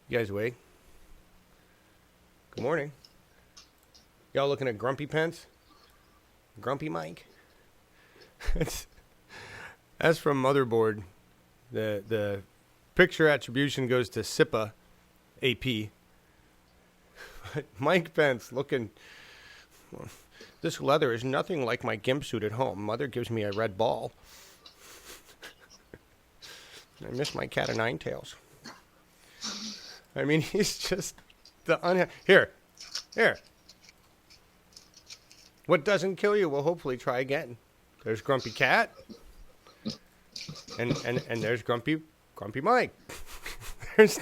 You guys awake? Good morning. Y'all looking at Grumpy Pants? Grumpy Mike? As from Motherboard, the picture attribution goes to SIPA AP. Mike Pence looking... This leather is nothing like my gimp suit at home. Mother gives me a red ball. I miss my cat of nine tails. I mean, he's just the Here. What doesn't kill you will hopefully try again. There's Grumpy Cat. And there's Grumpy Mike. There's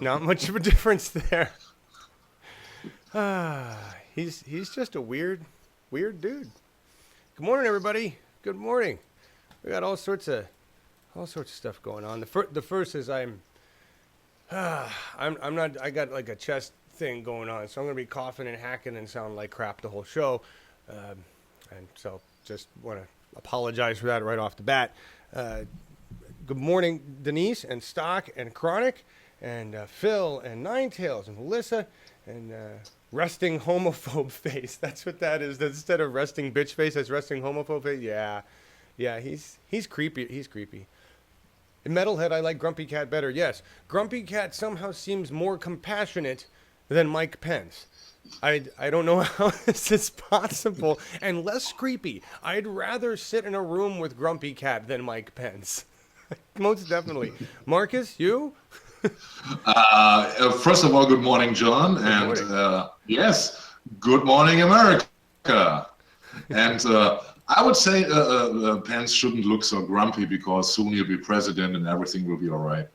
not much of a difference there. He's just a weird dude. Good morning, everybody. Good morning. We got all sorts of stuff going on. The first is I'm not. I got like a chest thing going on, so I'm gonna be coughing and hacking and sound like crap the whole show, and so just want to apologize for that right off the bat. Good morning, Denise and Stock and Chronic and Phil and Nine Tails and Melissa and resting homophobe face. That's what that is. Instead of resting bitch face, that's resting homophobe face. Yeah. He's creepy. He's creepy. Metalhead, I like Grumpy Cat better. Yes, Grumpy Cat somehow seems more compassionate than Mike Pence. I don't know how this is possible, and less creepy. I'd rather sit in a room with Grumpy Cat than Mike Pence. Most definitely. Markus, you? First of all, good morning, John. Yes, good morning, America. And I would say Pence shouldn't look so grumpy because soon he'll be president and everything will be all right.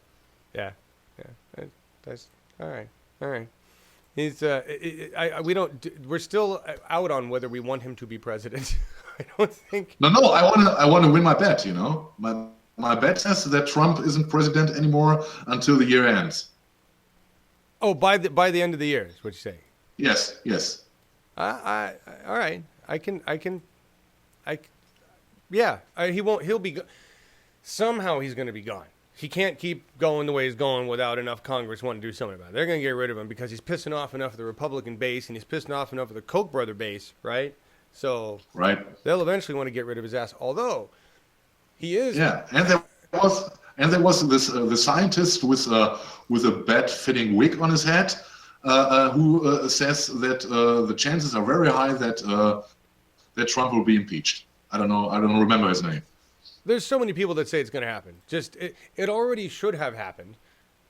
Yeah. That's all right. He's we're still out on whether we want him to be president. I don't think. No, I want to win my bet. You know, my bet says that Trump isn't president anymore until the year ends. Oh, by the end of the year is what you say. Yes. All right. He won't. He'll be. Somehow he's going to be gone. He can't keep going the way he's going without enough Congress wanting to do something about it. They're going to get rid of him because he's pissing off enough of the Republican base and he's pissing off enough of the Koch brother base, right? So they'll eventually want to get rid of his ass. Although he is. Yeah, and there was this the scientist with a bad-fitting wig on his head who says that the chances are very high that Trump will be impeached. I don't remember his name. There's so many people that say it's going to happen. Just it already should have happened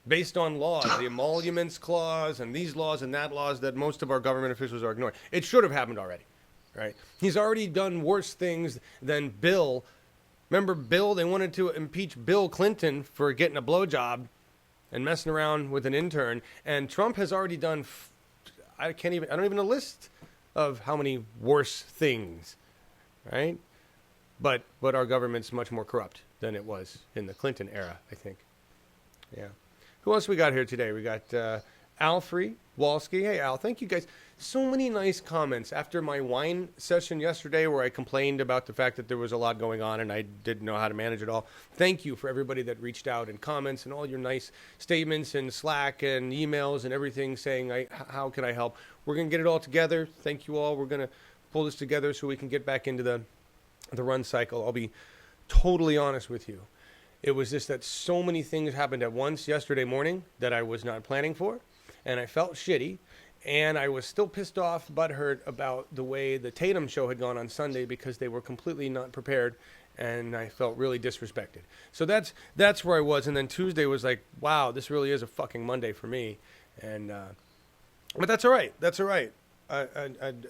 based on laws, the emoluments clause and these laws and that laws that most of our government officials are ignoring. It should have happened already, right? He's already done worse things than Bill. Remember Bill? They wanted to impeach Bill Clinton for getting a blowjob and messing around with an intern. And Trump has already done, I don't even know a list of how many worse things, right? But our government's much more corrupt than it was in the Clinton era, I think. Yeah. Who else we got here today? We got Alfrey Walski. Hey, Al, thank you guys. So many nice comments after my wine session yesterday where I complained about the fact that there was a lot going on and I didn't know how to manage it all. Thank you for everybody that reached out and comments and all your nice statements and Slack and emails and everything saying, how can I help? We're going to get it all together. Thank you all. We're going to pull this together so we can get back into the run cycle. I'll be totally honest with you. It was just that so many things happened at once yesterday morning that I was not planning for, and I felt shitty, and I was still pissed off, butthurt about the way the Tatum show had gone on Sunday because they were completely not prepared, and I felt really disrespected. So that's where I was, and then Tuesday was like, wow, this really is a fucking Monday for me, and but that's all right. That's all right.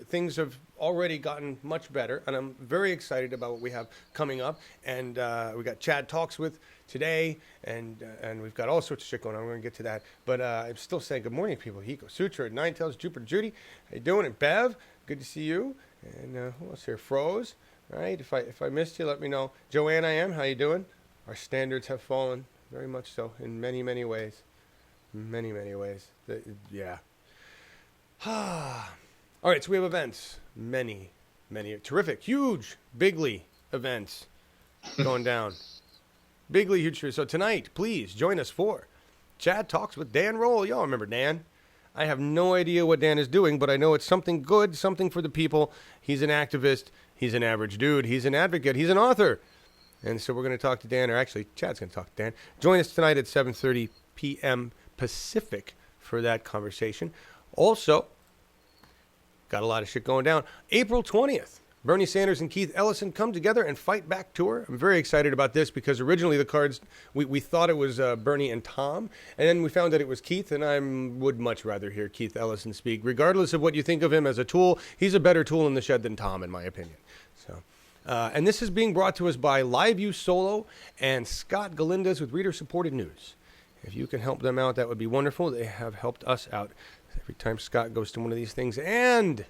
Things have already gotten much better, and I'm very excited about what we have coming up. And we got Chad Talks with today, and we've got all sorts of shit going on. We're going to get to that. But I'm still saying good morning, people. Hiko Sutra, Nine Tails, Jupiter, Judy. How you doing? And Bev, good to see you. And who else here? Froze. All right, if I missed you, let me know. Joanne, I am. How you doing? Our standards have fallen, very much so, in many, many ways. Many, many ways. Yeah. All right, so we have events. Many terrific, huge, bigly events going down. Bigly huge. So tonight, please join us for Chad Talks with Dan Roll. Y'all remember Dan? I have no idea what Dan is doing, but I know it's something good, something for the people. He's an activist. He's an average dude. He's an advocate. He's an author. And so we're going to talk to Dan, or actually, Chad's going to talk to Dan. Join us tonight at 7:30 p.m. Pacific for that conversation. Also, got a lot of shit going down. April 20th, Bernie Sanders and Keith Ellison come together and Fight Back tour. I'm very excited about this because originally the cards, we thought it was Bernie and Tom, and then we found that it was Keith, and I would much rather hear Keith Ellison speak. Regardless of what you think of him as a tool, he's a better tool in the shed than Tom, in my opinion. So, and this is being brought to us by LiveU Solo and Scott Galindez with Reader-Supported News. If you can help them out, that would be wonderful. They have helped us out every time Scott goes to one of these things. And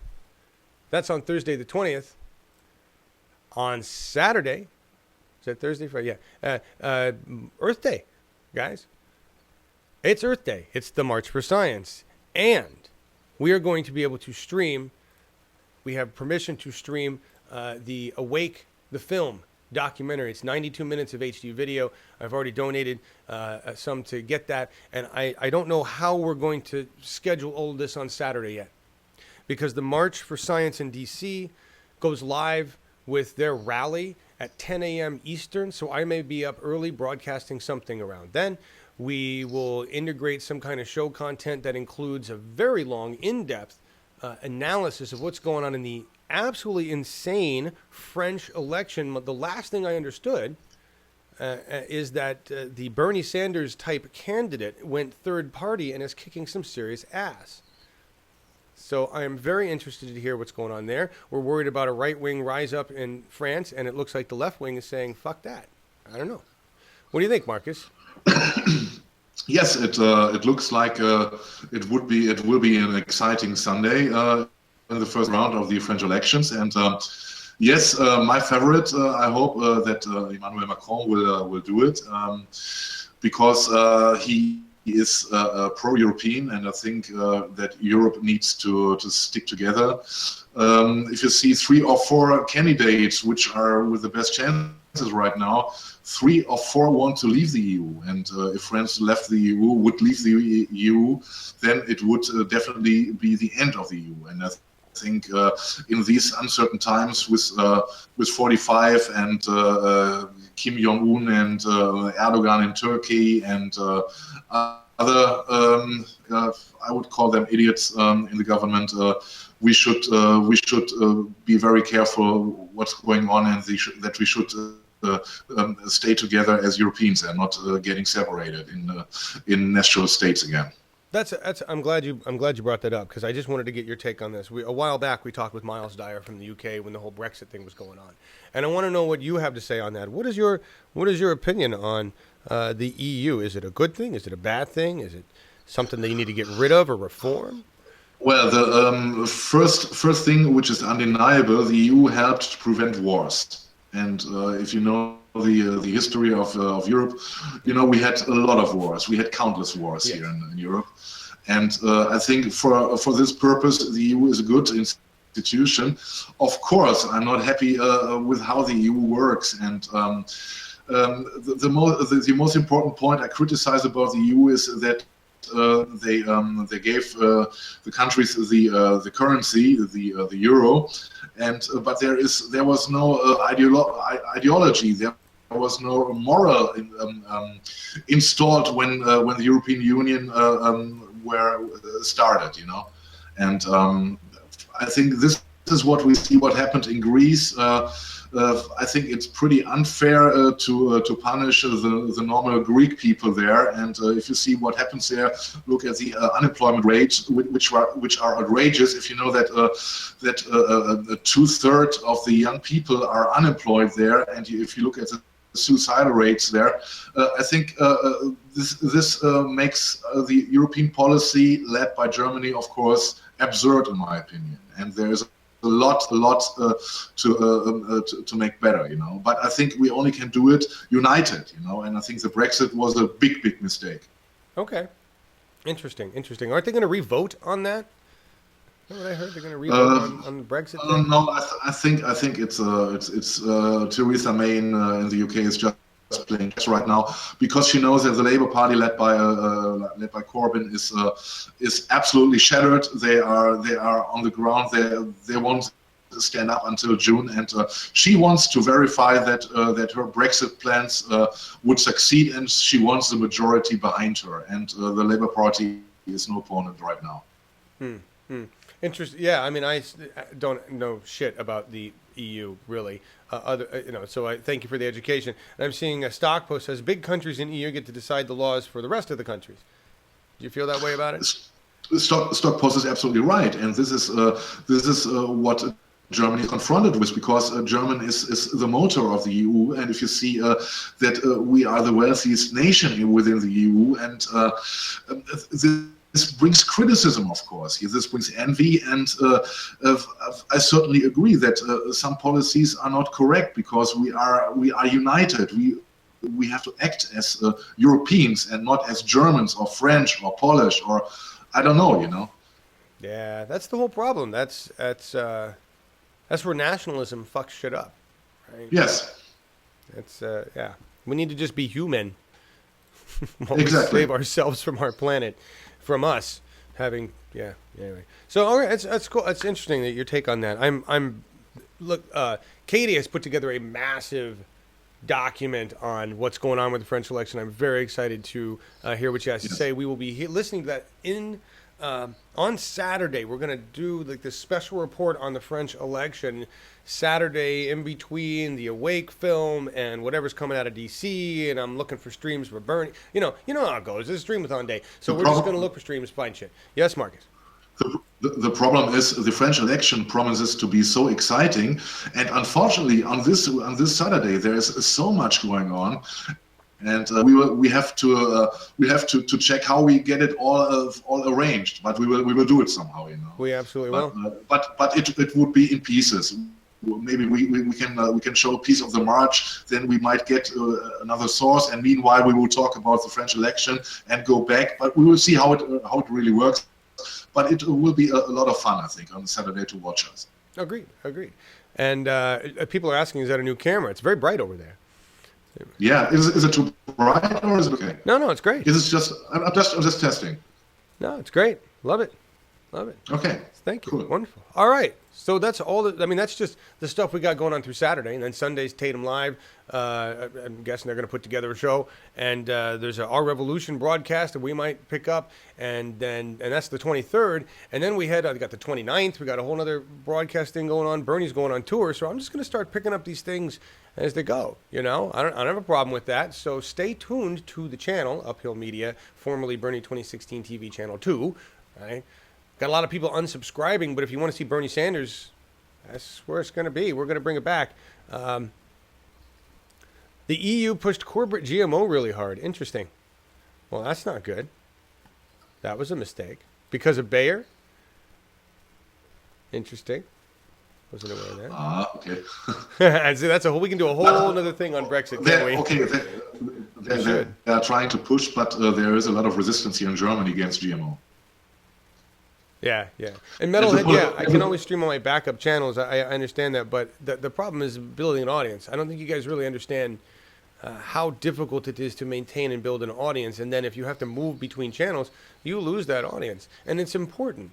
that's on Thursday the 20th. On Saturday, is that Thursday? Friday? Yeah. Earth Day, guys. It's Earth Day. It's the March for Science. And we are going to be able to stream. We have permission to stream the Awake, the film documentary. It's 92 minutes of HD video. I've already donated some to get that. And I don't know how we're going to schedule all of this on Saturday yet. Because the March for Science in D.C. goes live with their rally at 10 a.m. Eastern. So I may be up early broadcasting something around then. We will integrate some kind of show content that includes a very long, in-depth analysis of what's going on in the absolutely insane French election. The last thing I understood is that the Bernie Sanders type candidate went third party and is kicking some serious ass. So I am very interested to hear what's going on there. We're worried about a right-wing rise up in France, and it looks like the left wing is saying, fuck that. I don't know. What do you think, Marcus? Yes, it looks like it will be an exciting Sunday in the first round of the French elections, and yes, my favorite. I hope that Emmanuel Macron will do it because he is pro-European, and I think that Europe needs to stick together. If you see 3 or 4 candidates which are with the best chances right now, 3 or 4 want to leave the EU, and if France left the EU, would leave the EU, then it would definitely be the end of the EU. And I think in these uncertain times with 45 and Kim Jong-un and Erdogan in Turkey and other, I would call them idiots in the government, we should be very careful what's going on, and that we should stay together as Europeans and not getting separated in national states again. I'm glad you brought that up, because I just wanted to get your take on this. A while back we talked with Miles Dyer from the UK when the whole Brexit thing was going on, and I want to know what you have to say on that. What is your opinion on the EU? Is it a good thing? Is it a bad thing? Is it something that you need to get rid of or reform? Well, the first thing, which is undeniable, the EU helped to prevent wars. And if you know the history of Europe, you know we had a lot of wars. We had countless wars here in Europe. And I think for this purpose, the EU is a good institution. Of course, I'm not happy with how the EU works. And the most important point I criticize about the EU is that they gave the countries the currency, the euro, and but there was no ideology. There was no moral installed when the European Union were started, you know, and I think this is what we see. What happened in Greece. I think it's pretty unfair to punish the normal Greek people there. And if you see what happens there, look at the unemployment rates, which are outrageous. If you know that 2/3 of the young people are unemployed there, and if you look at the suicidal rates there, I think this makes the European policy led by Germany, of course, absurd in my opinion. And there is a lot to make better, you know. But I think we only can do it united, you know. And I think the Brexit was a big mistake. Okay, interesting. Aren't they going to re-vote on that? You know what I heard? They're going to re-vote on the Brexit thing? No, I think it's Theresa May in the UK is just playing chess right now because she knows that the Labour Party, led by Corbyn, is absolutely shattered. They are on the ground. They won't stand up until June, and she wants to verify that her Brexit plans would succeed, and she wants the majority behind her. And the Labour Party is no opponent right now. Interesting. Yeah, I mean, I don't know shit about the EU really. So I thank you for the education. And I'm seeing a stock post says big countries in EU get to decide the laws for the rest of the countries. Do you feel that way about it? Stock post is absolutely right, and this is what Germany is confronted with, because Germany is the motor of the EU, and if you see that we are the wealthiest nation within the EU, and this brings criticism, of course. This brings envy, and I certainly agree that some policies are not correct, because we are united. We have to act as Europeans and not as Germans or French or Polish or I don't know. Yeah, that's the whole problem. That's where nationalism fucks shit up, right? Yes. It's yeah. We need to just be human. While Exactly. we save ourselves from our planet, from us having Anyway, so all right, that's cool. That's interesting that your take on that. Look. Katie has put together a massive document on what's going on with the French election. I'm very excited to hear what she has to say. We will be listening to that on Saturday. We're going to do this special report on the French election Saturday, in between the Awake film and whatever's coming out of DC. And I'm looking for streams for Bernie. You know how it goes. It's a streamathon day, so we're just going to look for streams, find shit. Yes, Marcus. The problem is the French election promises to be so exciting, and unfortunately on this Saturday there is so much going on, and we have to check how we get it all arranged. But we will do it somehow, We absolutely will. But it would be in pieces. Maybe we can show a piece of the march, then we might get another source, and meanwhile we will talk about the French election and go back. But we will see how it really works. But it will be a lot of fun, I think, on Saturday to watch us. Agreed. And people are asking, is that a new camera? It's very bright over there. Yeah, is it too bright or is it okay? No, it's great. Is it just? I'm just testing. No, it's great. Love it. Okay. Thank you. Cool. Wonderful. All right. So that's all. That's just the stuff we got going on through Saturday, and then Sunday's Tatum Live. I'm guessing they're going to put together a show, and there's Our Revolution broadcast that we might pick up, and that's the 23rd, and then we got the 29th. We got a whole other broadcast thing going on. Bernie's going on tour, so I'm just going to start picking up these things as they go. I don't have a problem with that. So stay tuned to the channel Uphill Media, formerly Bernie 2016 TV Channel 2. Right. Got a lot of people unsubscribing, but if you want to see Bernie Sanders, that's where it's going to be. We're going to bring it back. The EU pushed corporate GMO really hard. Interesting. Well, that's not good. That was a mistake. Because of Bayer? Interesting. Wasn't aware of that. Okay. See, we can do a whole other thing on Brexit, can't we? Okay, they are trying to push, but there is a lot of resistance here in Germany against GMO. Yeah. And Metalhead, I can always stream on my backup channels. I understand that, but the problem is building an audience. I don't think you guys really understand how difficult it is to maintain and build an audience. And then if you have to move between channels, you lose that audience. And it's important.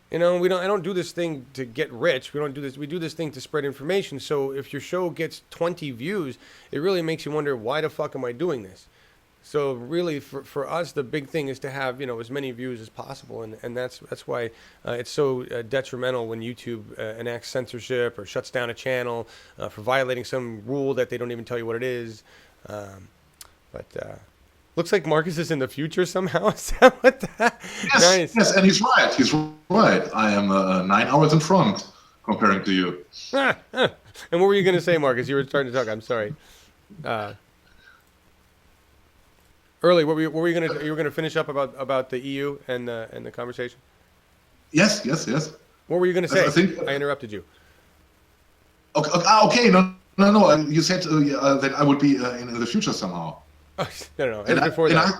I don't do this thing to get rich. We do this thing to spread information. So if your show gets 20 views, it really makes you wonder, why the fuck am I doing this? So really, for us, the big thing is to have as many views as possible, and that's why it's so detrimental when YouTube enacts censorship or shuts down a channel for violating some rule that they don't even tell you what it is. But looks like Marcus is in the future somehow. Is that what that? Yes, yes, and he's right. He's right. I am 9 hours in front comparing to you. And what were you going to say, Marcus? You were starting to talk. I'm sorry. Early, what were you going to? You were going to finish up about the EU and the conversation. Yes. What were you going to say? I think I interrupted you. Okay. No. You said that I would be in the future somehow. No. And before that.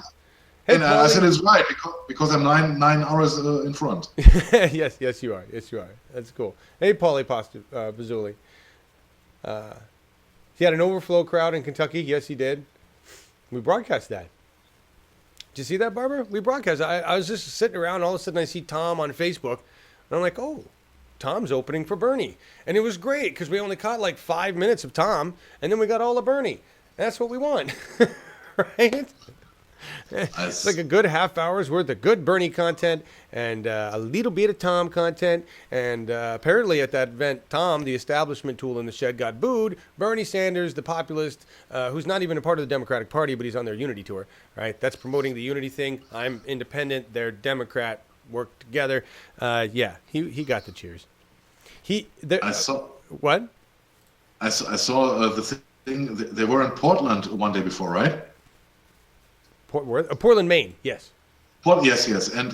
I said it's right because I'm 9 hours in front. Yes, you are. That's cool. Hey, Paulie Bazuli. He had an overflow crowd in Kentucky. Yes, he did. We broadcast that. Did you see that, Barbara? We broadcast. I was just sitting around, and all of a sudden I see Tom on Facebook, and I'm like, oh, Tom's opening for Bernie. And it was great because we only caught like 5 minutes of Tom, and then we got all of Bernie. That's what we want, right? It's like a good half hour's worth of good Bernie content and a little bit of Tom content. And apparently at that event, Tom, the establishment tool in the shed, got booed. Bernie Sanders, the populist, who's not even a part of the Democratic Party, but he's on their unity tour, right? That's promoting the unity thing. I'm independent. They're Democrat. Work together. Yeah, he got the cheers. I saw what? I saw the thing. They were in Portland one day before, right? Portland, Maine. Yes. Yes. And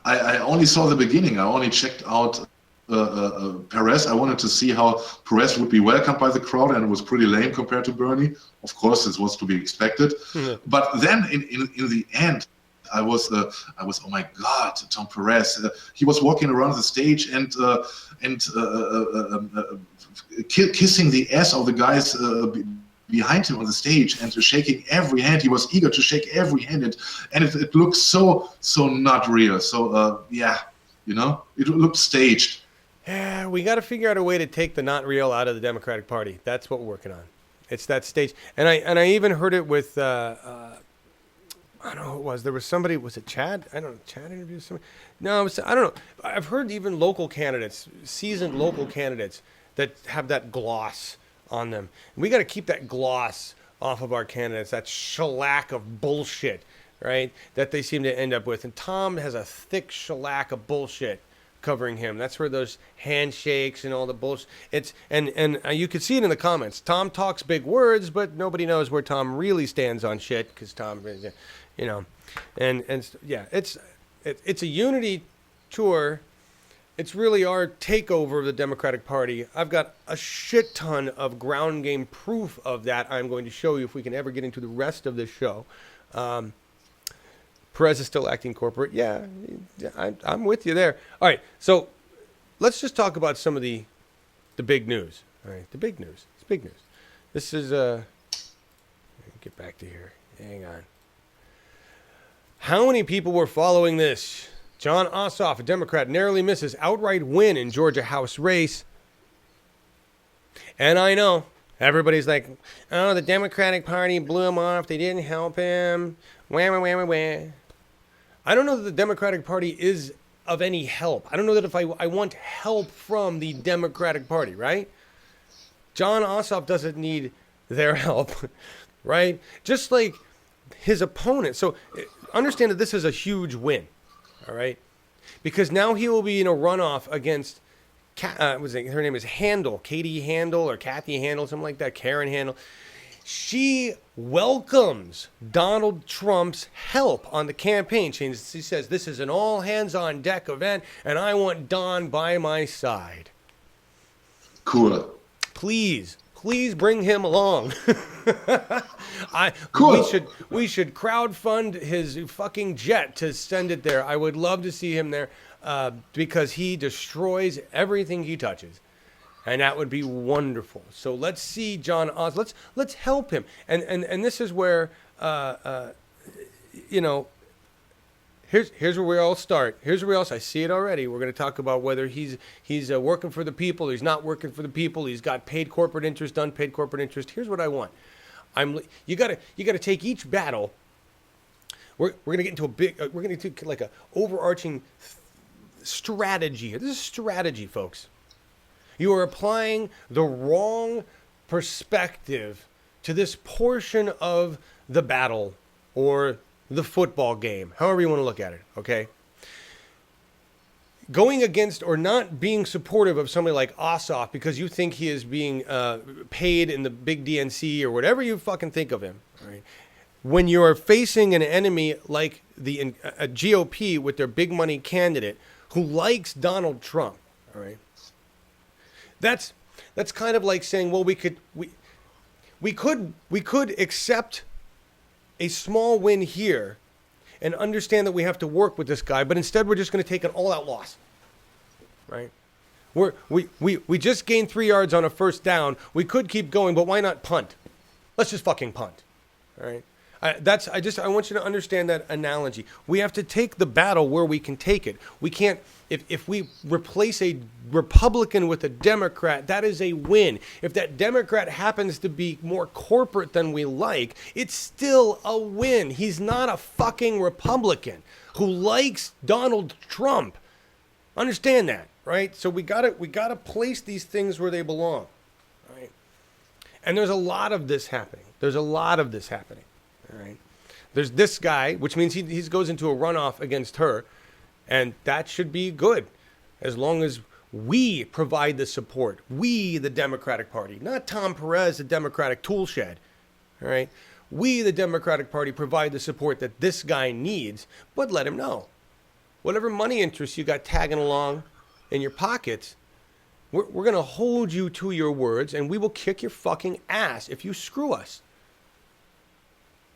I only saw the beginning. I only checked out Perez. I wanted to see how Perez would be welcomed by the crowd, and it was pretty lame compared to Bernie. Of course, this was to be expected. But then in the end, I was oh my God, Tom Perez. He was walking around the stage and kissing the ass of the guys behind him on the stage and shaking every hand. He was eager to shake every hand, and it looked so not real. So yeah, you know, it looked staged. Yeah, we got to figure out a way to take the not real out of the Democratic Party. That's what we're working on. It's that stage, and I even heard it with I don't know who it was. There was somebody. Was it Chad? I don't know. Chad interviewed somebody. No, I don't know. I've heard even local candidates, seasoned local candidates, that have that gloss on them. And we got to keep that gloss off of our candidates. That shellac of bullshit, right? That they seem to end up with. And Tom has a thick shellac of bullshit covering him. That's where those handshakes and all the bullshit. It's and you can see it in the comments. Tom talks big words, but nobody knows where Tom really stands on shit because Tom, you know, and yeah, it's a unity tour. It's really our takeover of the Democratic Party. I've got a shit ton of ground game proof of that. I'm going to show you if we can ever get into the rest of this show. Perez is still acting corporate. Yeah, I'm with you there. All right, so let's just talk about some of the big news. All right, the big news. It's big news. This is get back to here. Hang on. How many people were following this? John Ossoff, a Democrat, narrowly misses outright win in Georgia House race. And I know everybody's like, oh, the Democratic Party blew him off. They didn't help him. Wah, wah, wah, wah, wah. I don't know that the Democratic Party is of any help. I don't know that if I want help from the Democratic Party, right? John Ossoff doesn't need their help, right? Just like his opponent. So understand that this is a huge win, all right? Because now he will be in a runoff against, her name is Handel, Katie Handel or Kathy Handel, something like that, Karen Handel. She welcomes Donald Trump's help on the campaign. She says, this is an all-hands-on-deck event, and I want Don by my side. Cool. Please bring him along. Cool. We should crowdfund his fucking jet to send it there. I would love to see him there because he destroys everything he touches. And that would be wonderful. So let's see John Oz. Let's help him. And this is where you know, here's where we all start. Here's where else I see it already. We're going to talk about whether he's working for the people, he's not working for the people, he's got paid corporate interest, unpaid corporate interest. Here's what I want. You got to take each battle. We're going to get into we're going to do like a overarching strategy. This is strategy, folks. You are applying the wrong perspective to this portion of the battle or the football game, however you want to look at it, okay? Going against or not being supportive of somebody like Ossoff because you think he is being paid in the big DNC or whatever you fucking think of him, right? When you are facing an enemy like a GOP with their big money candidate who likes Donald Trump, all right? That's kind of like saying, well, we could accept a small win here and understand that we have to work with this guy, but instead we're just going to take an all-out loss, right? We just gained 3 yards on a first down. We could keep going, but why not punt? Let's just fucking punt. All right. I want you to understand that analogy. We have to take the battle where we can take it. We can't, if we replace a Republican with a Democrat, that is a win. If that Democrat happens to be more corporate than we like, it's still a win. He's not a fucking Republican who likes Donald Trump. Understand that, right? So we gotta place these things where they belong, right? And there's a lot of this happening. All right. There's this guy, which means he goes into a runoff against her, and that should be good, as long as we provide the support. We, the Democratic Party, not Tom Perez, the Democratic tool shed. All right. We, the Democratic Party, provide the support that this guy needs, but let him know. Whatever money interests you got tagging along in your pockets, we're going to hold you to your words, and we will kick your fucking ass if you screw us.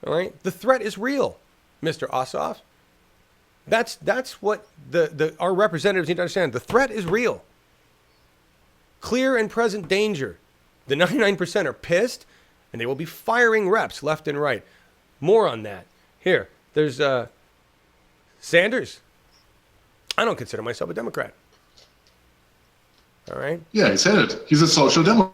All right? The threat is real, Mr. Ossoff. That's what our representatives need to understand. The threat is real. Clear and present danger. The 99% are pissed, and they will be firing reps left and right. More on that. Here, there's Sanders. I don't consider myself a Democrat. All right? Yeah, he said it. He's a social democrat.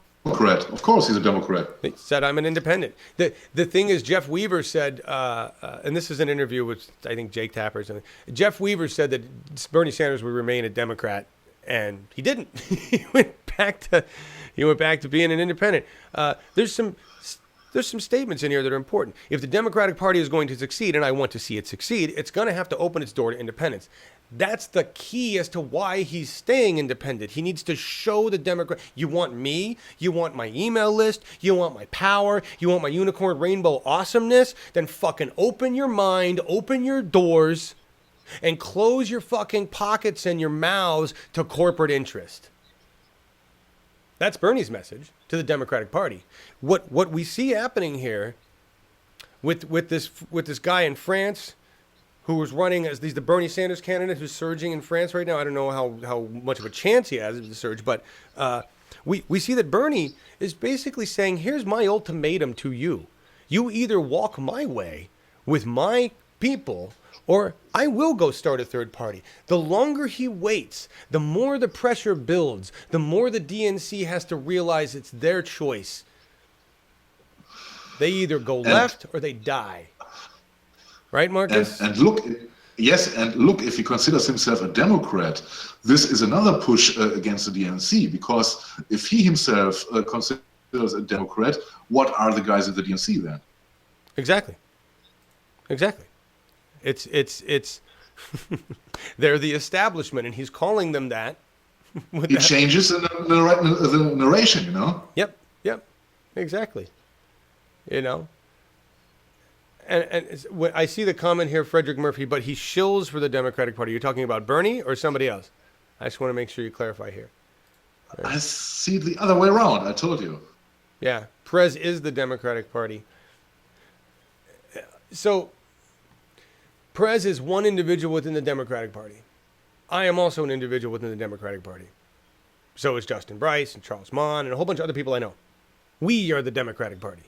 Of course he's a Democrat. He said I'm an independent. The thing is, Jeff Weaver said, and this is an interview with, I think, Jake Tapper or something. Jeff Weaver said that Bernie Sanders would remain a Democrat, and he didn't. He went back to being an independent. There's some statements in here that are important. If the Democratic Party is going to succeed, and I want to see it succeed, it's going to have to open its door to independents. That's the key as to why he's staying independent. He needs to show the Democrat, you want me, you want my email list, you want my power, you want my unicorn rainbow awesomeness, then fucking open your mind, open your doors, and close your fucking pockets and your mouths to corporate interest. That's Bernie's message to the Democratic Party. What we see happening here with this guy in France who was running as the Bernie Sanders candidate who's surging in France right now. I don't know how much of a chance he has of the surge, but we see that Bernie is basically saying, here's my ultimatum to you. You either walk my way with my people, or I will go start a third party. The longer he waits, the more the pressure builds, the more the DNC has to realize it's their choice. They either go left or they die. Right, Markus? And look, if he considers himself a Democrat, this is another push against the DNC, because if he himself considers a Democrat, what are the guys at the DNC then? Exactly. It's they're the establishment, and he's calling them that. He changes the narration, you know? Yep, exactly. You know? And when I see the comment here, Frederick Murphy, but he shills for the Democratic Party. You're talking about Bernie or somebody else? I just want to make sure you clarify here. Right. I see it the other way around. I told you. Yeah, Perez is the Democratic Party. So Perez is one individual within the Democratic Party. I am also an individual within the Democratic Party. So is Justin Bryce and Charles Mon and a whole bunch of other people I know. We are the Democratic Party.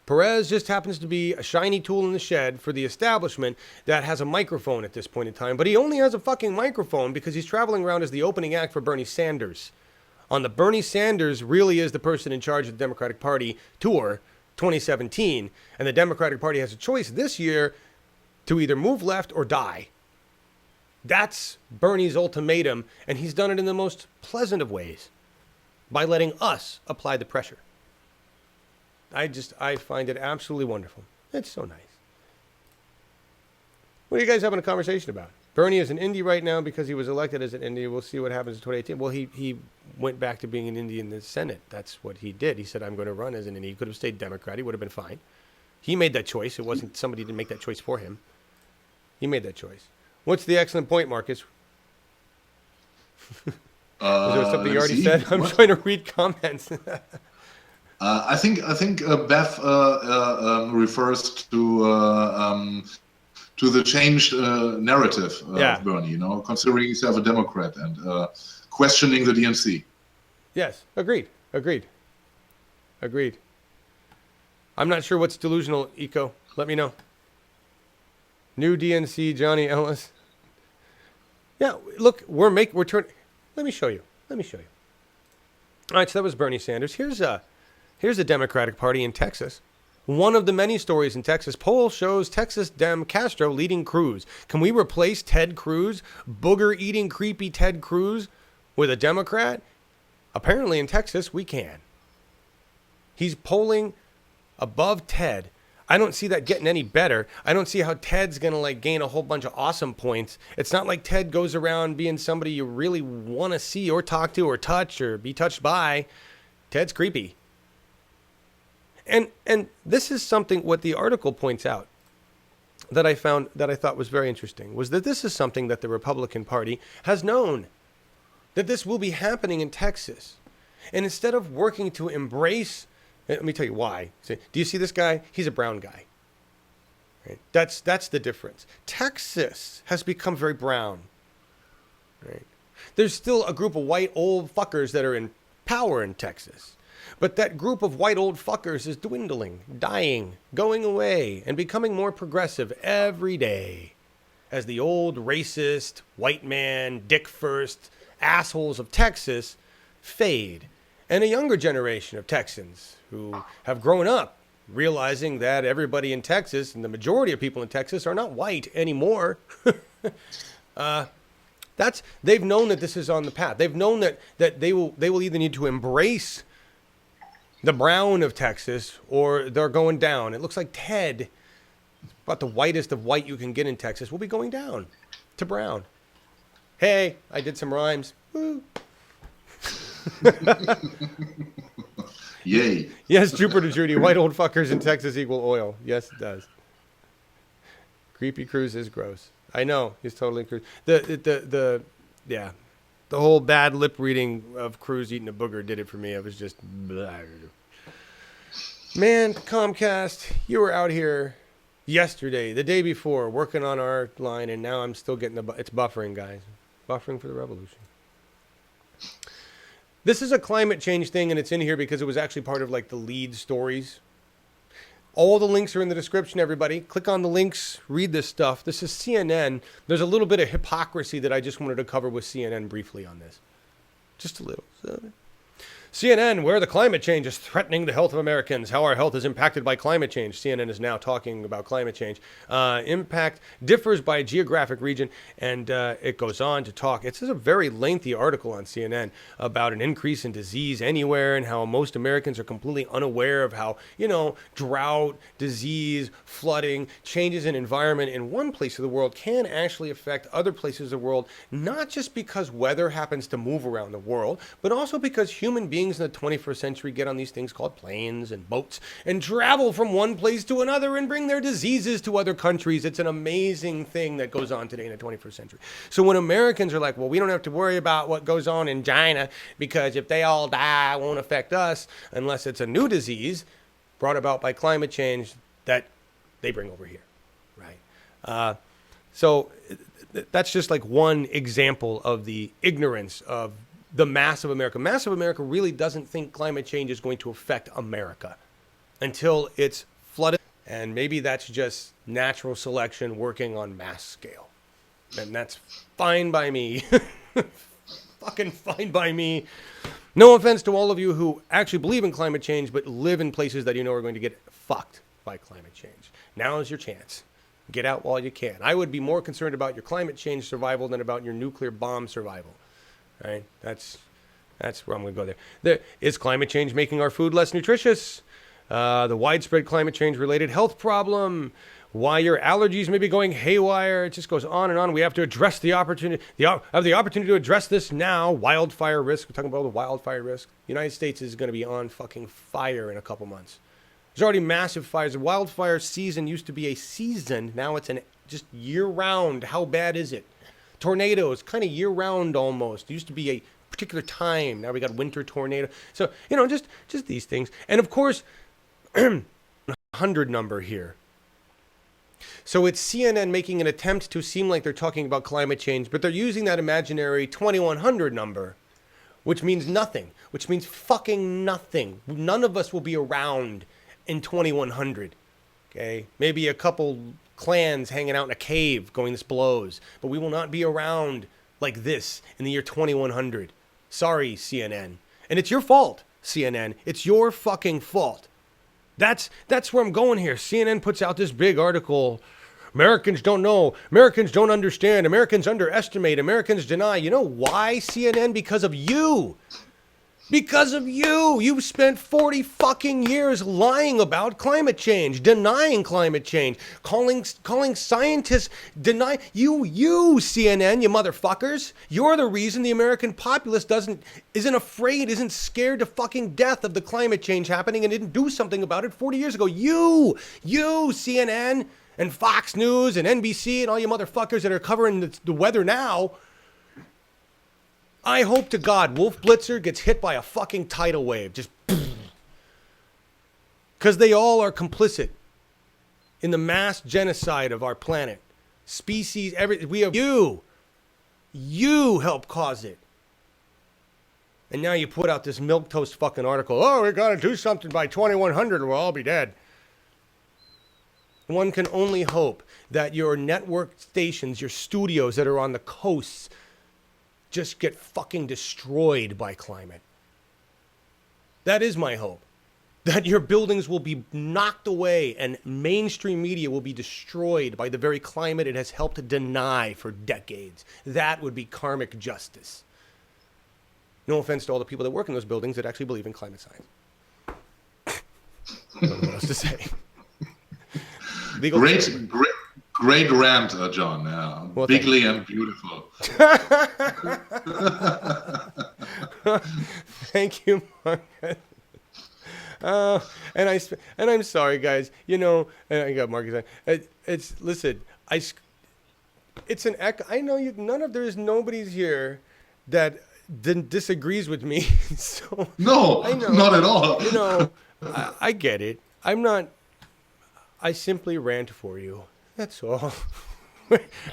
Perez just happens to be a shiny tool in the shed for the establishment that has a microphone at this point in time. But he only has a fucking microphone because he's traveling around as the opening act for Bernie Sanders. On the Bernie Sanders really is the person in charge of the Democratic Party tour 2017. And the Democratic Party has a choice this year to either move left or die. That's Bernie's ultimatum. And he's done it in the most pleasant of ways by letting us apply the pressure. I find it absolutely wonderful. It's so nice. What are you guys having a conversation about? Bernie is an indie right now because he was elected as an indie. We'll see what happens in 2018. Well, he went back to being an indie in the Senate. That's what he did. He said, I'm going to run as an indie. He could have stayed Democrat. He would have been fine. He made that choice. It wasn't somebody to make that choice for him. He made that choice. What's the excellent point, Markus? Is there something you already said? I'm trying to read comments. I think Beth refers to the changed narrative of Bernie. You know, considering himself a Democrat and questioning the DNC. Yes, agreed. I'm not sure what's delusional, Eco. Let me know. New DNC, Johnny Ellis. Yeah, look, we're turning. Let me show you. All right, so that was Bernie Sanders. Here's the Democratic Party in Texas. One of the many stories in Texas. Poll shows Texas Dem Castro leading Cruz. Can we replace Ted Cruz, booger-eating, creepy Ted Cruz, with a Democrat? Apparently in Texas, we can. He's polling above Ted. I don't see that getting any better. I don't see how Ted's going to gain a whole bunch of awesome points. It's not like Ted goes around being somebody you really want to see or talk to or touch or be touched by. Ted's creepy. And this is something what the article points out that I found that I thought was very interesting was that this is something that the Republican Party has known, that this will be happening in Texas. And instead of working to embrace, let me tell you why. Do you see this guy? He's a brown guy. Right? That's the difference. Texas has become very brown. Right? There's still a group of white old fuckers that are in power in Texas. But that group of white old fuckers is dwindling, dying, going away, and becoming more progressive every day as the old racist, white man, dick first assholes of Texas fade. And a younger generation of Texans who have grown up realizing that everybody in Texas and the majority of people in Texas are not white anymore. They've known that this is on the path. They've known that they will either need to embrace the brown of Texas or they're going down. It looks like Ted, about the whitest of white you can get in Texas, will be going down to brown. Hey, I did some rhymes. Woo. Yay. Yes, Jupiter Judy. White old fuckers in Texas equal oil. Yes, it does. Creepy Cruz is gross. I know. He's totally Cruz. The whole bad lip reading of Cruz eating a booger did it for me. I was just blah. Man, Comcast, you were out here yesterday, the day before, working on our line, and now I'm still getting it's buffering, guys. Buffering for the revolution. This is a climate change thing, and it's in here because it was actually part of the lead stories. All the links are in the description, everybody. Click on the links, read this stuff. This is CNN. There's a little bit of hypocrisy that I just wanted to cover with CNN briefly on this. Just a little. CNN, where the climate change is threatening the health of Americans, how our health is impacted by climate change. CNN is now talking about climate change. Impact differs by geographic region, and it goes on to talk. It's a very lengthy article on CNN about an increase in disease anywhere and how most Americans are completely unaware of how, drought, disease, flooding, changes in environment in one place of the world can actually affect other places of the world, not just because weather happens to move around the world, but also because human beings in the 21st century get on these things called planes and boats and travel from one place to another and bring their diseases to other countries. It's an amazing thing that goes on today in the 21st century. So when Americans are like, well, we don't have to worry about what goes on in China because if they all die, it won't affect us unless it's a new disease brought about by climate change that they bring over here, right? So that's just one example of the ignorance of the mass of America. Mass of America really doesn't think climate change is going to affect America until it's flooded. And maybe that's just natural selection working on mass scale. And that's fine by me. Fucking fine by me. No offense to all of you who actually believe in climate change, but live in places that are going to get fucked by climate change. Now is your chance. Get out while you can. I would be more concerned about your climate change survival than about your nuclear bomb survival. Right? That's where I'm going to go there. Is climate change making our food less nutritious? The widespread climate change related health problem. Why your allergies may be going haywire. It just goes on and on. We have to address the opportunity. Have the opportunity to address this now. Wildfire risk. We're talking about the wildfire risk. The United States is going to be on fucking fire in a couple months. There's already massive fires. The wildfire season used to be a season. Now it's just year round. How bad is it? Tornadoes, kind of year-round almost. It used to be a particular time. Now we got winter tornado. So, just these things. And, of course, 100 number here. So it's CNN making an attempt to seem like they're talking about climate change, but they're using that imaginary 2100 number which means nothing, which means fucking nothing. None of us will be around in 2100. Okay? Maybe a couple clans hanging out in a cave going, this blows. But we will not be around like this in the year 2100. Sorry, CNN. And it's your fault, CNN. It's your fucking fault. That's where I'm going here. CNN puts out this big article. Americans don't know. Americans don't understand. Americans underestimate. Americans deny. You know why, CNN? Because of you. Because of you. You've spent 40 fucking years lying about climate change, denying climate change, calling scientists, you CNN, you motherfuckers. You're the reason the American populace isn't afraid, isn't scared to fucking death of the climate change happening and didn't do something about it 40 years ago. You CNN and Fox News and NBC and all you motherfuckers that are covering the weather now. I hope to God Wolf Blitzer gets hit by a fucking tidal wave. Just because they all are complicit in the mass genocide of our planet. Species, we have you helped cause it. And now you put out this milquetoast fucking article. Oh, we got to do something by 2100 or we'll all be dead. One can only hope that your network stations, your studios that are on the coasts, just get fucking destroyed by climate. That is my hope. That your buildings will be knocked away and mainstream media will be destroyed by the very climate it has helped to deny for decades. That would be karmic justice. No offense to all the people that work in those buildings that actually believe in climate science. I don't know what else to say. Great rant, John. Yeah. Well, bigly and beautiful. Thank you, Markus. And I'm sorry, guys. You know, and I got Markus. Listen. It's an echo. I know there's nobody's here that disagrees with me. So no, I know, not at all. You know, I get it. I simply rant for you. That's all.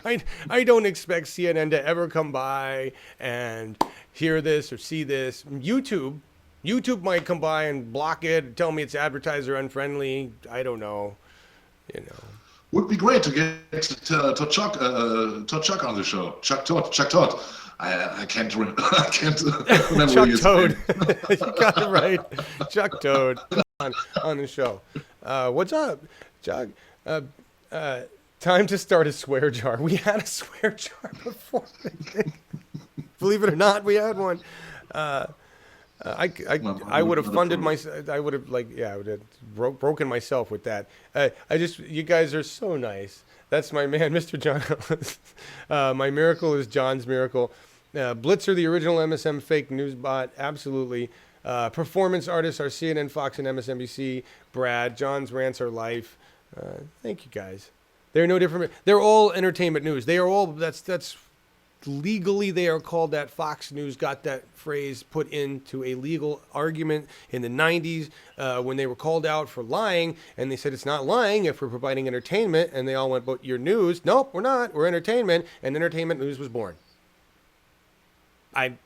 I don't expect CNN to ever come by and hear this or see this. YouTube might come by and block it, tell me it's advertiser unfriendly. I don't know. You know. Would be great to get to Chuck on the show. Chuck Todd. I can't remember. Chuck Toad. You got it right. Chuck Toad on the show. What's up, Chuck? Time to start a swear jar. We had a swear jar before. Believe it or not, we had one. I would have funded myself. I would have I would have broken myself with that. You guys are so nice. That's my man, Mr. John Ellis. My miracle is John's miracle. Blitzer, the original MSM fake news bot, absolutely. Performance artists are CNN, Fox, and MSNBC. Brad, John's rants are life. Thank you guys. They're no different. They're all entertainment news. They are all. That's legally they are called that. Fox News got that phrase put into a legal argument in the 90s when they were called out for lying, and they said it's not lying if we're providing entertainment, and they all went, but you're news. Nope, we're not. We're entertainment, and entertainment news was born. The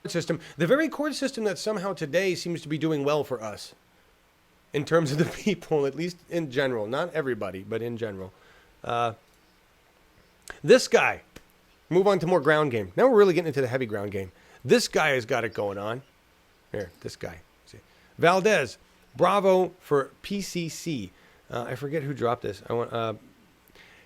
very court system that somehow today seems to be doing well for us in terms of the people, at least in general, not everybody, but in general. This guy, move on to more ground game. Now we're really getting into the heavy ground game. This guy has got it going on. Here, this guy. See. Valdez, bravo for PCC. I forget who dropped this.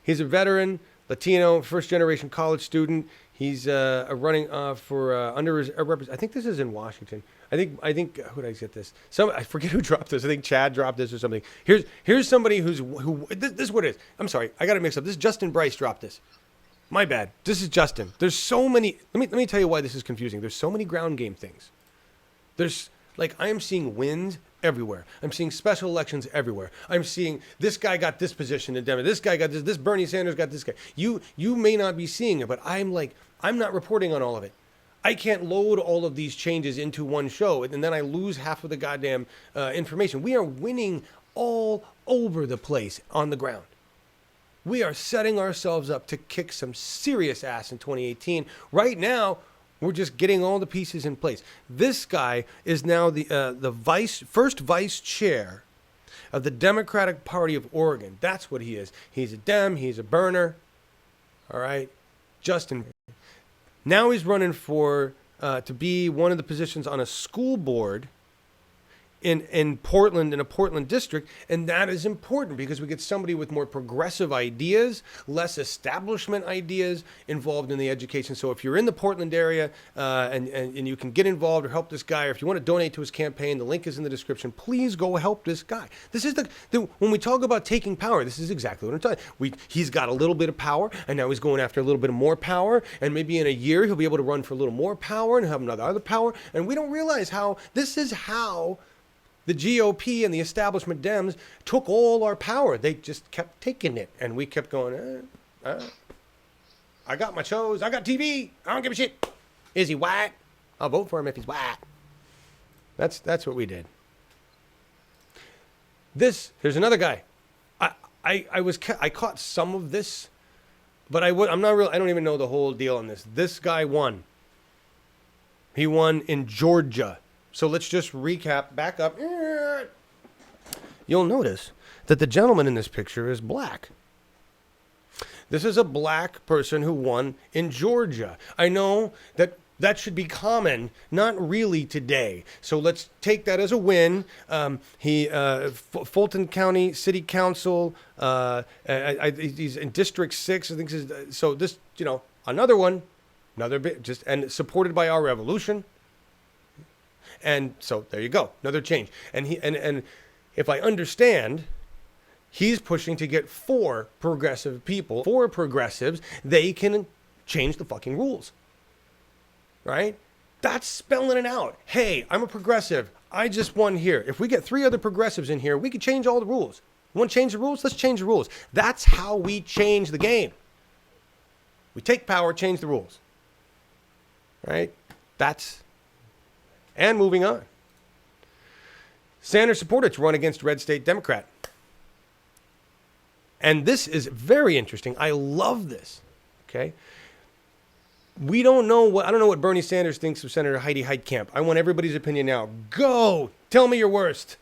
He's a veteran, Latino, first-generation college student. He's running for underrepresented. I think this is in Washington. I think who did I get this? I forget who dropped this. I think Chad dropped this or something. Here's somebody who this is what it is. I'm sorry, I got it mixed up. This is Justin Bryce dropped this. My bad. This is Justin. There's so many. Let me tell you why this is confusing. There's so many ground game things. I am seeing wins everywhere. I'm seeing special elections everywhere. I'm seeing this guy got this position in Denver. This guy got this. This Bernie Sanders got this guy. You may not be seeing it, but I'm not reporting on all of it. I can't load all of these changes into one show, and then I lose half of the goddamn information. We are winning all over the place on the ground. We are setting ourselves up to kick some serious ass in 2018. Right now, We're just getting all the pieces in place. This guy is now the first vice chair of the Democratic Party of Oregon. That's what he is. He's a Dem. He's a burner. All right, Justin. Now he's running for to be one of the positions on a school board in Portland, in a Portland district, and that is important because we get somebody with more progressive ideas, less establishment ideas involved in the education. So if you're in the Portland area and you can get involved or help this guy, or if you want to donate to his campaign, the link is in the description. Please go help this guy. This is when we talk about taking power, this is exactly what I'm talking. He's got a little bit of power, and now he's going after a little bit of more power, and maybe in a year he'll be able to run for a little more power and have another other power, and we don't realize how this is how the GOP and the establishment Dems took all our power. They just kept taking it. And we kept going, I got my shows. I got TV. I don't give a shit. Is he white? I'll vote for him if he's white. That's what we did. There's another guy. I caught some of this, but I'm not real. I don't even know the whole deal on this. This guy won. He won in Georgia. So let's just recap, back up. You'll notice that the gentleman in this picture is black. This is a black person who won in Georgia. I know that should be common, not really today. So let's take that as a win. Fulton County City Council, he's in District 6, I think. So this, another one, another bit, and supported by our revolution. And so there you go, another change. And if I understand, he's pushing to get 4 progressive people, 4 progressives, they can change the fucking rules. Right? That's spelling it out. Hey, I'm a progressive. I just won here. If we get 3 other progressives in here, we could change all the rules. You want to change the rules? Let's change the rules. That's how we change the game. We take power, change the rules. Right? And moving on. Sanders supported to run against red state Democrat. And this is very interesting. I love this. Okay. I don't know what Bernie Sanders thinks of Senator Heidi Heitkamp. I want everybody's opinion now. Go. Tell me your worst.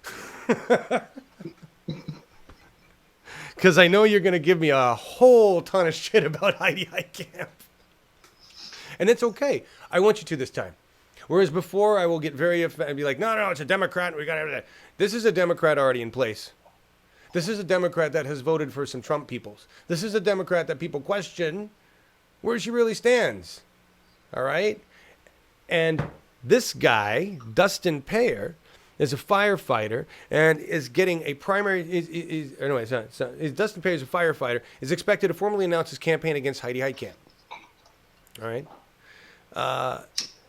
Because I know you're going to give me a whole ton of shit about Heidi Heitkamp. And it's okay. I want you to this time. Whereas before, I will get very offended and be like, no, it's a Democrat. We got everything. This is a Democrat already in place. This is a Democrat that has voted for some Trump peoples. This is a Democrat that people question where she really stands. All right? And this guy, Dustin Payer, is a firefighter and is getting a primary. Dustin Payer is a firefighter, is expected to formally announce his campaign against Heidi Heitkamp. All right?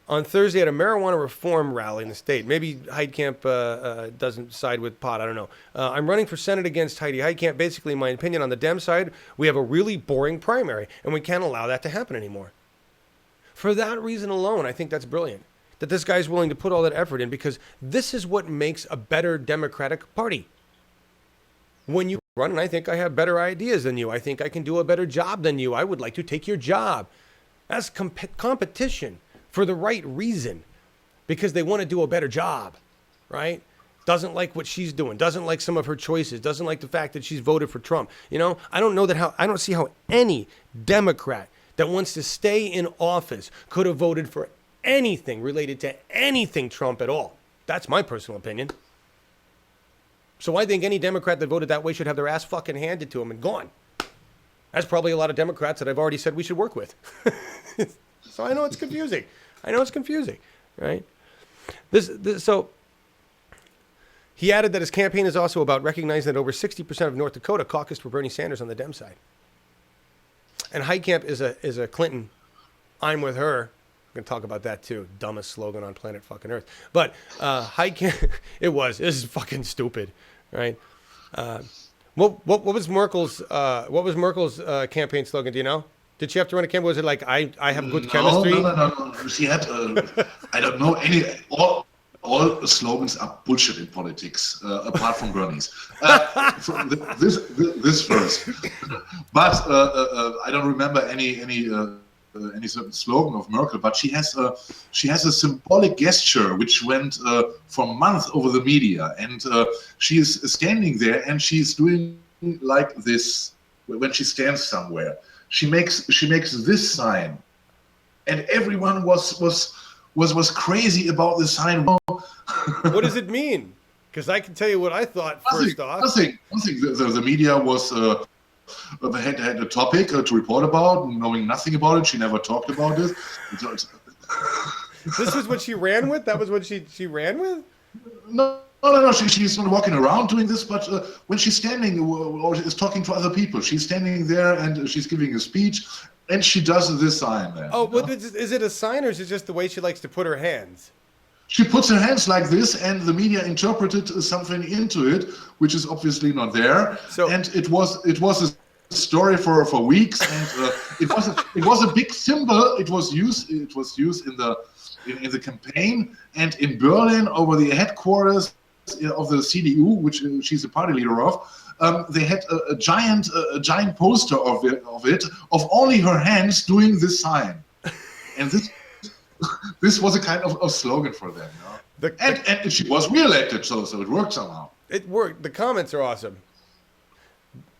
On Thursday at a marijuana reform rally in the state. Maybe Heitkamp doesn't side with pot. I don't know. I'm running for Senate against Heidi Heitkamp. Basically, in my opinion, on the Dem side, we have a really boring primary, and we can't allow that to happen anymore. For that reason alone, I think that's brilliant. That this guy's willing to put all that effort in, because this is what makes a better Democratic Party. When you run, and I think I have better ideas than you. I think I can do a better job than you. I would like to take your job. That's competition. For the right reason, because they want to do a better job, right? Doesn't like what she's doing, doesn't like some of her choices, doesn't like the fact that she's voted for Trump. I don't see how any Democrat that wants to stay in office could have voted for anything related to anything Trump at all. That's my personal opinion. So I think any Democrat that voted that way should have their ass fucking handed to them and gone. That's probably a lot of Democrats that I've already said we should work with. So I know it's confusing. Right? So he added that his campaign is also about recognizing that over 60% of North Dakota caucused for Bernie Sanders on the Dem side. And Heitkamp is a Clinton. I'm with her. I'm going to talk about that too. Dumbest slogan on planet fucking Earth. But Heitkamp, this is fucking stupid, right? What was Merkel's campaign slogan? Do you know? Did she have to run a campaign? Was it like, I have good chemistry? No. She had, I don't know, all slogans are bullshit in politics, apart from Bernie's. This first. But I don't remember any any certain slogan of Merkel, but she has a symbolic gesture which went for months over the media, and she is standing there and she's doing like this when she stands somewhere. She makes this sign, and everyone was crazy about this sign. What does it mean? Because I can tell you what I thought first off. Nothing. The media was had a topic to report about, knowing nothing about it. She never talked about this. This was what she ran with? That was what she ran with? No. She's not walking around doing this, but when she's standing or is talking to other people, she's standing there and she's giving a speech, and she does this sign there. Oh, but is it a sign, or is it just the way she likes to put her hands? She puts her hands like this, and the media interpreted something into it, which is obviously not there. And it was a story for weeks, and it was a big symbol. It was used in the campaign, and in Berlin over the headquarters of the CDU, which she's a party leader of. They had a giant poster of it of only her hands doing this sign, and this was a kind of slogan for them. You know? And she was reelected, so it worked somehow. It worked. The comments are awesome.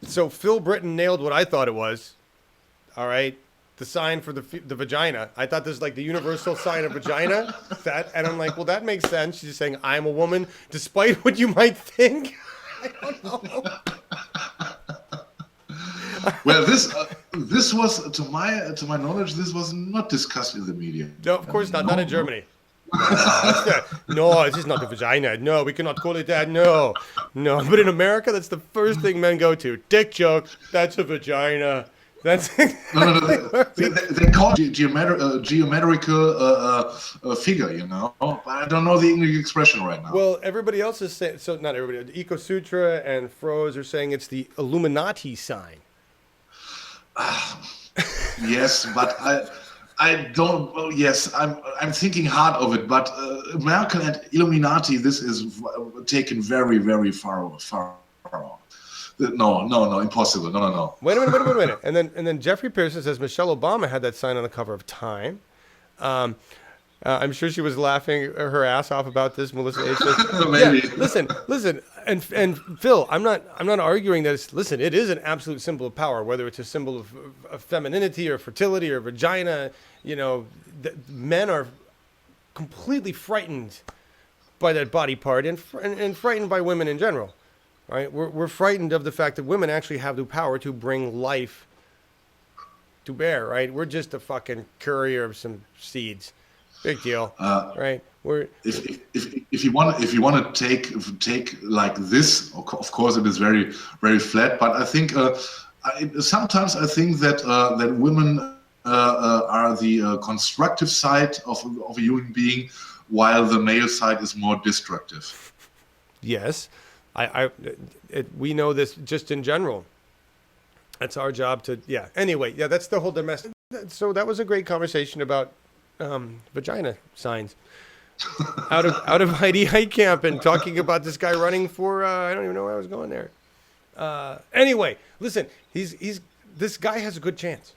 So Phil Britton nailed what I thought it was. All right. The sign for the vagina. I thought this was like the universal sign of vagina. And I'm like, well, that makes sense. She's saying, I'm a woman, despite what you might think. I don't know. Well, this was, to my knowledge, this was not discussed in the media. No, of course not. Not in Germany. No, this is not the vagina. No, we cannot call it that. No. But in America, that's the first thing men go to. Dick joke. That's a vagina. That's no. They call it geometrical figure, you know. But I don't know the English expression right now. Well, everybody else is saying, so not everybody. Eco Sutra and Froze are saying it's the Illuminati sign. Yes, but I don't. Well, yes, I'm thinking hard of it. But Merkel and Illuminati, this is taken very, very far on. No, impossible. No. Wait a minute. And then Jeffrey Pearson says Michelle Obama had that sign on the cover of Time. I'm sure she was laughing her ass off about this. Melissa H. says, maybe. Yeah, listen, and Phil, I'm not arguing that it is an absolute symbol of power, whether it's a symbol of femininity or fertility or vagina. You know, men are completely frightened by that body part and frightened by women in general. Right? We're frightened of the fact that women actually have the power to bring life to bear. Right? We're just a fucking courier of some seeds. Big deal, right? If you want to take like this, of course it is very, very flat. But I think sometimes I think that that women are the constructive side of a human being, while the male side is more destructive. Yes, we know this just in general. That's our job to, yeah. Anyway, yeah, that's the whole domestic. So that was a great conversation about vagina signs. out of Heidi Heitkamp and talking about this guy running for, I don't even know where I was going there. Anyway, listen, this guy has a good chance,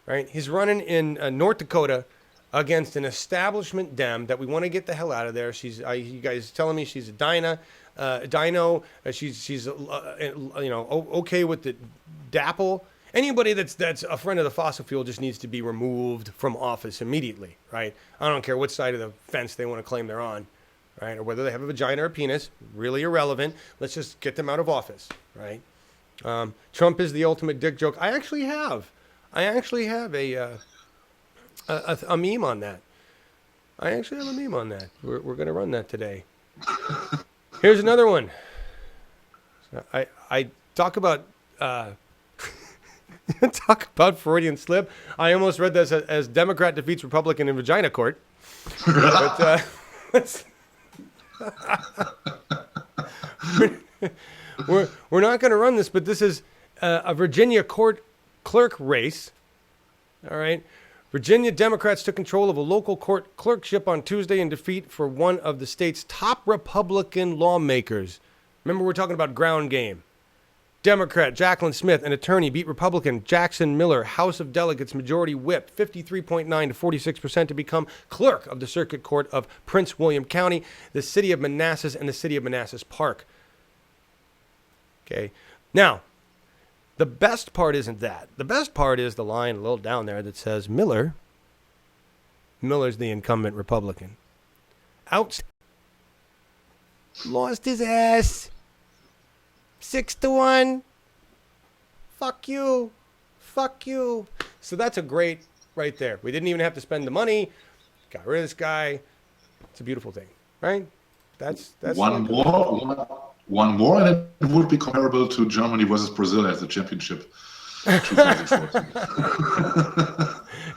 right? He's running in North Dakota against an establishment Dem that we want to get the hell out of there. You guys telling me she's a dino. She's okay with the DAPL. Anybody that's a friend of the fossil fuel just needs to be removed from office immediately, right? I don't care what side of the fence they want to claim they're on, right? Or whether they have a vagina or a penis, really irrelevant. Let's just get them out of office, right? Trump is the ultimate dick joke. I actually have a meme on that. We're going to run that today. Here's another one. I talk about Freudian slip. I almost read this as Democrat defeats Republican in vagina court. But we're not going to run this, but this is a Virginia court clerk race. All right. Virginia Democrats took control of a local court clerkship on Tuesday in defeat for one of the state's top Republican lawmakers. Remember, we're talking about ground game. Democrat Jacqueline Smith, an attorney, beat Republican Jackson Miller, House of Delegates Majority Whip, 53.9 to 46% to become clerk of the Circuit Court of Prince William County, the city of Manassas, and the city of Manassas Park. Okay. Now, the best part isn't that. The best part is the line a little down there that says Miller's the incumbent Republican. Lost his ass. 6-1. Fuck you. Fuck you. So that's a great right there. We didn't even have to spend the money. Got rid of this guy. It's a beautiful thing, right? That's one more, and it would be comparable to Germany versus Brazil at the championship 2014.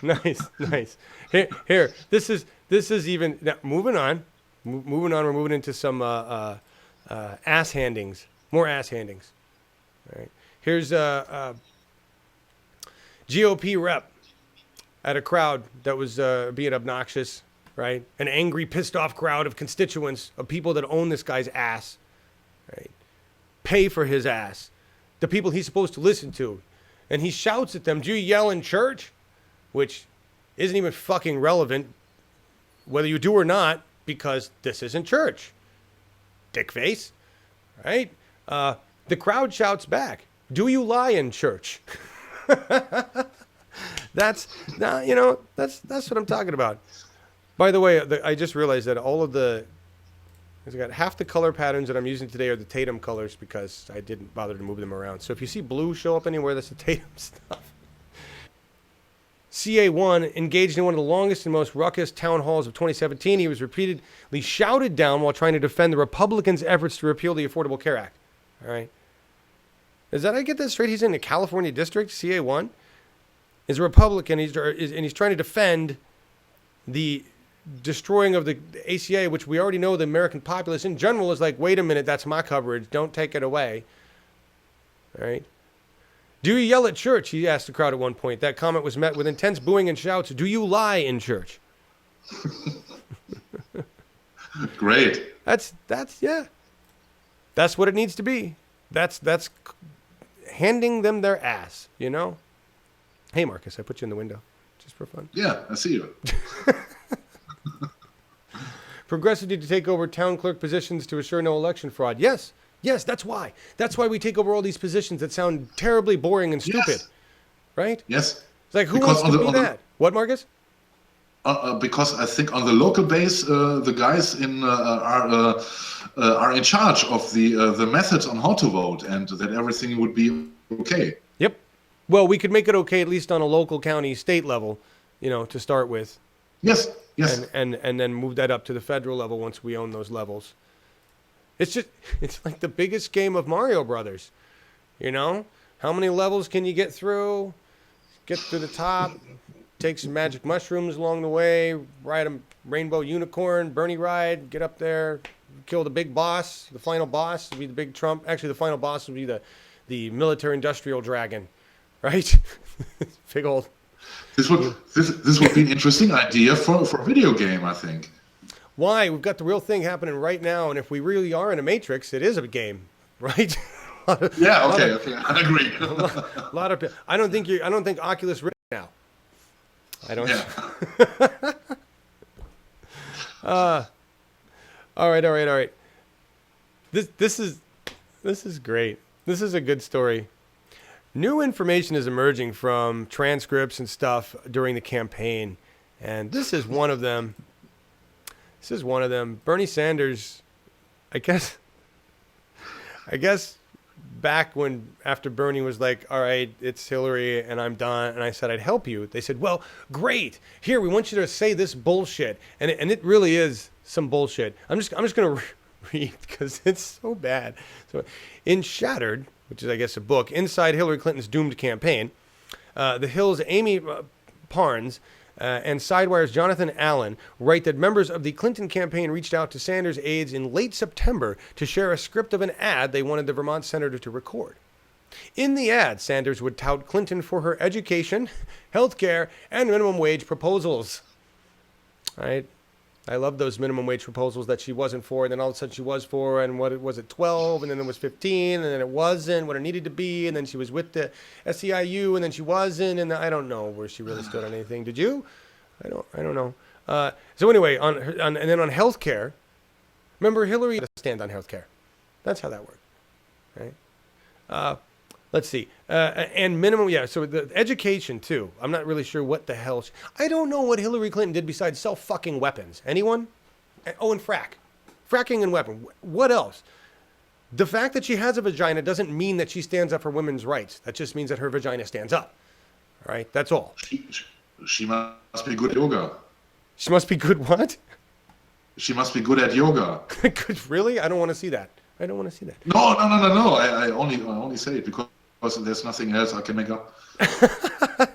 Nice. Here. This is even now, moving on. We're moving into some ass handings. More ass handings. All right. Here's a GOP rep at a crowd that was being obnoxious, right? An angry, pissed off crowd of constituents, of people that own this guy's ass, right? Pay for his ass. The people he's supposed to listen to. And he shouts at them, "Do you yell in church?" Which isn't even fucking relevant, whether you do or not, because this isn't church. Dickface, right? The crowd shouts back, "Do you lie in church?" That's what I'm talking about. By the way, I just realized that I got half the color patterns that I'm using today are the Tatum colors because I didn't bother to move them around. So if you see blue show up anywhere, that's the Tatum stuff. CA1 engaged in one of the longest and most ruckus town halls of 2017. He was repeatedly shouted down while trying to defend the Republicans' efforts to repeal the Affordable Care Act. All right. I get that straight? He's in the California district, CA1. Is a Republican, and he's trying to defend the destroying of the ACA, which we already know the American populace in general is like, wait a minute, that's my coverage. Don't take it away. All right. "Do you yell at church?" he asked the crowd at one point. That comment was met with intense booing and shouts. "Do you lie in church?" Great. That's what it needs to be. That's handing them their ass, you know? Hey, Marcus, I put you in the window just for fun. Yeah, I see you. Progressive need to take over town clerk positions to assure no election fraud. Yes, that's why. That's why we take over all these positions that sound terribly boring and stupid. Yes. Right? Yes. It's like, who wants to do that? What, Marcus? Because I think on the local base, the guys are in charge of the methods on how to vote, and that everything would be okay. Yep. Well, we could make it okay at least on a local, county, state level, to start with. Yes. And then move that up to the federal level once we own those levels. It's like the biggest game of Mario Brothers. How many levels can you get through? Get to the top, take some magic mushrooms along the way, ride a rainbow unicorn, Bernie ride, get up there, kill the big boss. The final boss will be the big Trump. Actually, the final boss will be the military industrial dragon, right? Big old. This would be an interesting idea for a video game, I think. Why? We've got the real thing happening right now, and if we really are in a matrix, it is a game, right? Yeah. Okay. I agree. a lot of. I don't think Oculus ripped now. I don't. Yeah. All right. This is great. This is a good story. New information is emerging from transcripts and stuff during the campaign, and this is one of them. Bernie Sanders, I guess back after Bernie was like, all right, it's Hillary and I'm done, and I said I'd help you. They said, well, great. Here, we want you to say this bullshit, and it really is some bullshit. I'm just gonna read because it's so bad. So, in Shattered, which is I guess a book inside Hillary Clinton's doomed campaign, the Hill's Amy Parnes and Sidewire's Jonathan Allen write that members of the Clinton campaign reached out to Sanders' aides in late September to share a script of an ad they wanted the Vermont senator to record. In the ad, Sanders would tout Clinton for her education, health care, and minimum wage proposals. Right? I love those minimum wage proposals that she wasn't for, and then all of a sudden she was for, and what was it, 12, and then it was 15, and then it wasn't what it needed to be, and then she was with the SEIU, and then she wasn't, and I don't know where she really stood on anything. Did you? I don't know. So anyway, and then on healthcare, remember Hillary had to stand on healthcare. That's how that worked, right? Let's see. And minimum, yeah, so the education, too. I'm not really sure what the hell. I don't know what Hillary Clinton did besides sell fucking weapons. Anyone? Oh, and fracking and weapon. What else? The fact that she has a vagina doesn't mean that she stands up for women's rights. That just means that her vagina stands up. All right? That's all. She must be good at yoga. She must be good what? She must be good at yoga. Good, really? I don't want to see that. I don't want to see that. No. I only say it because there's nothing else I can make up.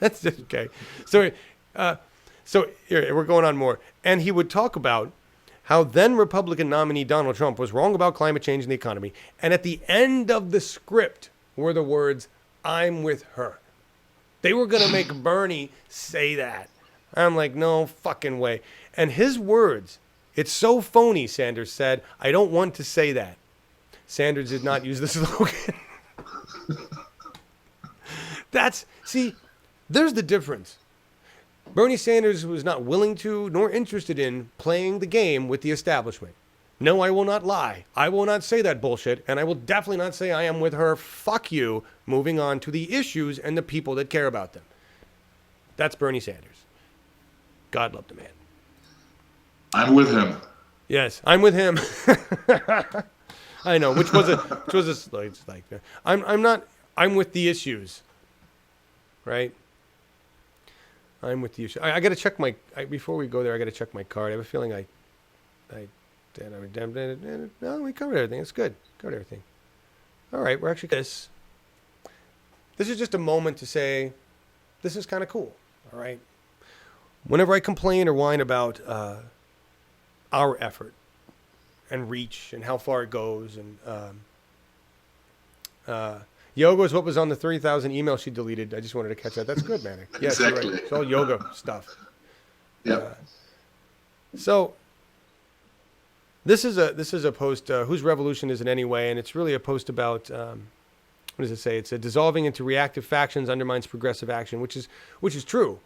That's just okay. So here, we're going on more. And he would talk about how then Republican nominee Donald Trump was wrong about climate change and the economy. And at the end of the script were the words, "I'm with her." They were going to make Bernie say that. I'm like, no fucking way. And his words, it's so phony, Sanders said, "I don't want to say that." Sanders did not use the slogan. See, there's the difference. Bernie Sanders was not willing to nor interested in playing the game with the establishment. No, I will not lie. I will not say that bullshit, and I will definitely not say I am with her. Fuck you. Moving on to the issues and the people that care about them. That's Bernie Sanders. God love the man. I'm with him. Yes, I'm with him. I know, which was like I'm with the issues. Right? I'm with the issue. I got to check before we go there, I got to check my card. I have a feeling no, we covered everything. It's good. Covered everything. All right, we're actually this is just a moment to say this is kind of cool. All right. Whenever I complain or whine about our effort and reach and how far it goes, and yoga's what was on the 30,000 emails she deleted. I just wanted to catch that. That's good, man. Yes, exactly. You're right. It's all yoga stuff. Yeah. So this is a post. Whose revolution is it anyway? And it's really a post about what does it say? It's a dissolving into reactive factions undermines progressive action, which is true.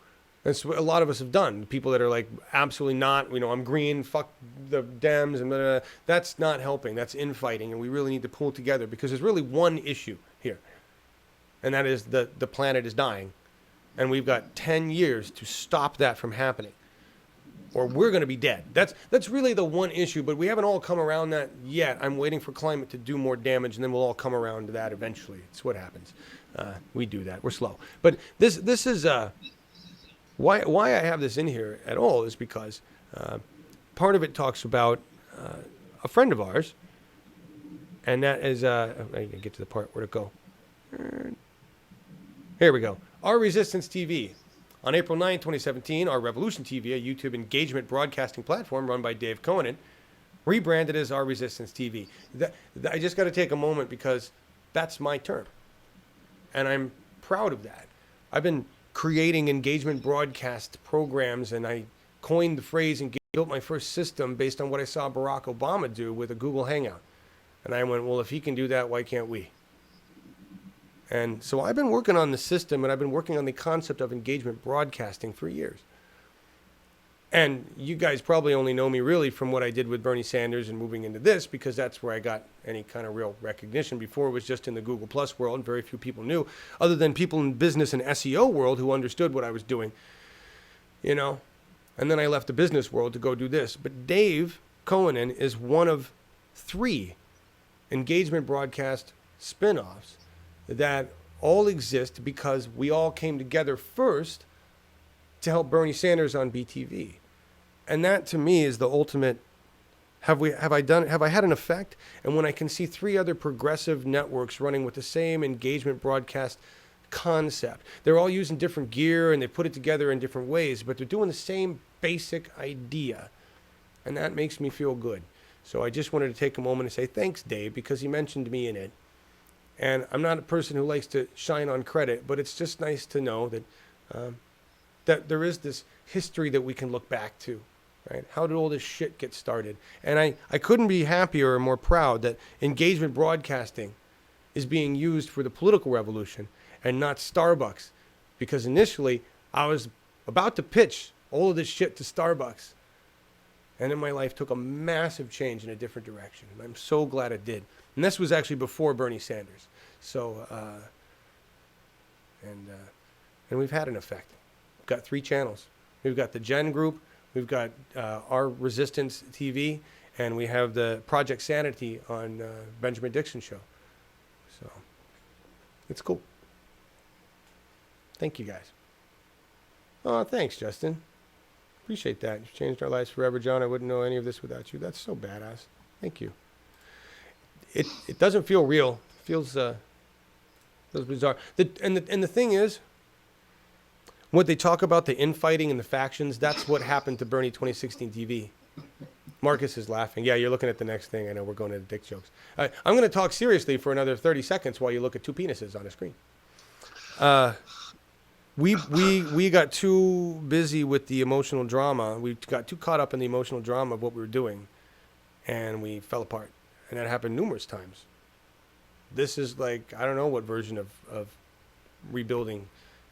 That's what a lot of us have done. People that are like, absolutely not, I'm green, fuck the Dems, and blah, blah, blah. That's not helping. That's infighting, and we really need to pull together because there's really one issue here, and that is the planet is dying, and we've got 10 years to stop that from happening, or we're going to be dead. That's really the one issue, but we haven't all come around that yet. I'm waiting for climate to do more damage, and then we'll all come around to that eventually. It's what happens. We do that. We're slow. But this is... Why I have this in here at all is because part of it talks about a friend of ours, and that is I can get to the part where to go. Here we go. Our Resistance TV. On April 9, 2017, Our Revolution TV, a YouTube engagement broadcasting platform run by Dave Conan, rebranded as Our Resistance TV. I just got to take a moment because that's my term, and I'm proud of that. I've been creating engagement broadcast programs, and I coined the phrase and built my first system based on what I saw Barack Obama do with a Google Hangout. And I went, well, if he can do that, why can't we? And so I've been working on the system, and I've been working on the concept of engagement broadcasting for years. And you guys probably only know me really from what I did with Bernie Sanders and moving into this, because that's where I got any kind of real recognition. Before, it was just in the Google Plus world, and very few people knew, other than people in business and SEO world who understood what I was doing, And then I left the business world to go do this. But Dave Conan is one of 3 engagement broadcast spin-offs that all exist because we all came together first to help Bernie Sanders on BTV. And that to me is the ultimate, have I had an effect? And when I can see 3 other progressive networks running with the same engagement broadcast concept, they're all using different gear and they put it together in different ways, but they're doing the same basic idea. And that makes me feel good. So I just wanted to take a moment and say thanks, Dave, because he mentioned me in it. And I'm not a person who likes to shine on credit, but it's just nice to know that that there is this history that we can look back to right? How did all this shit get started? And I couldn't be happier or more proud that engagement broadcasting is being used for the political revolution and not Starbucks. Because initially, I was about to pitch all of this shit to Starbucks. And then my life took a massive change in a different direction. And I'm so glad it did. And this was actually before Bernie Sanders. So, and we've had an effect. We've got 3 channels. We've got the Gen Group, we've got our Resistance TV, and we have the Project Sanity on Benjamin Dixon show. So, it's cool. Thank you guys. Oh, thanks, Justin. Appreciate that. You've changed our lives forever, John. I wouldn't know any of this without you. That's so badass. Thank you. It doesn't feel real. It feels bizarre. And the thing is, what they talk about, the infighting and the factions, that's what happened to Bernie 2016 TV. Markus is laughing. Yeah, you're looking at the next thing. I know we're going into dick jokes. I'm going to talk seriously for another 30 seconds while you look at 2 penises on a screen. We got too busy with the emotional drama. We got too caught up in the emotional drama of what we were doing, and we fell apart. And that happened numerous times. This is like, I don't know what version of rebuilding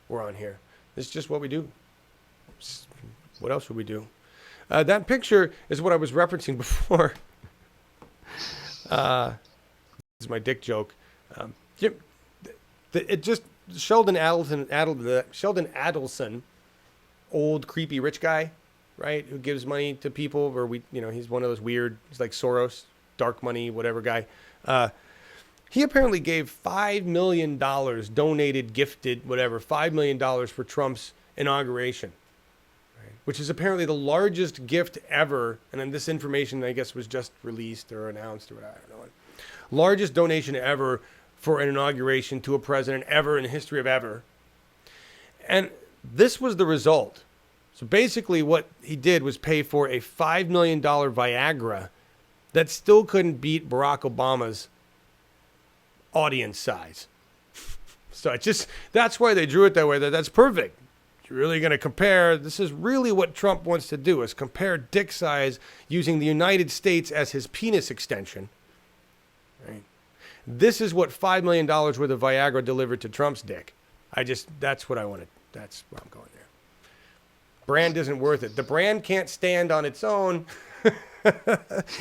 we're on here. This is just what we do. What else would we do? That picture is what I was referencing before. This is my dick joke. It just Sheldon Adelson, old creepy rich guy, right? Who gives money to people, or he's one of those weird. He's like Soros, dark money, whatever guy. He apparently gave $5 million, donated, gifted, whatever, $5 million for Trump's inauguration, right? Which is apparently the largest gift ever. And then this information, I guess, was just released or announced or whatever. I don't know. Largest donation ever for an inauguration to a president ever in the history of ever. And this was the result. So basically what he did was pay for a $5 million Viagra that still couldn't beat Barack Obama's audience size. So that's why they drew it that way. That's perfect. You're really going to compare. This is really what Trump wants to do, is compare dick size using the United States as his penis extension. Right? This is what $5 million worth of Viagra delivered to Trump's dick. That's what I wanted. That's where I'm going there. Brand isn't worth it. The brand can't stand on its own.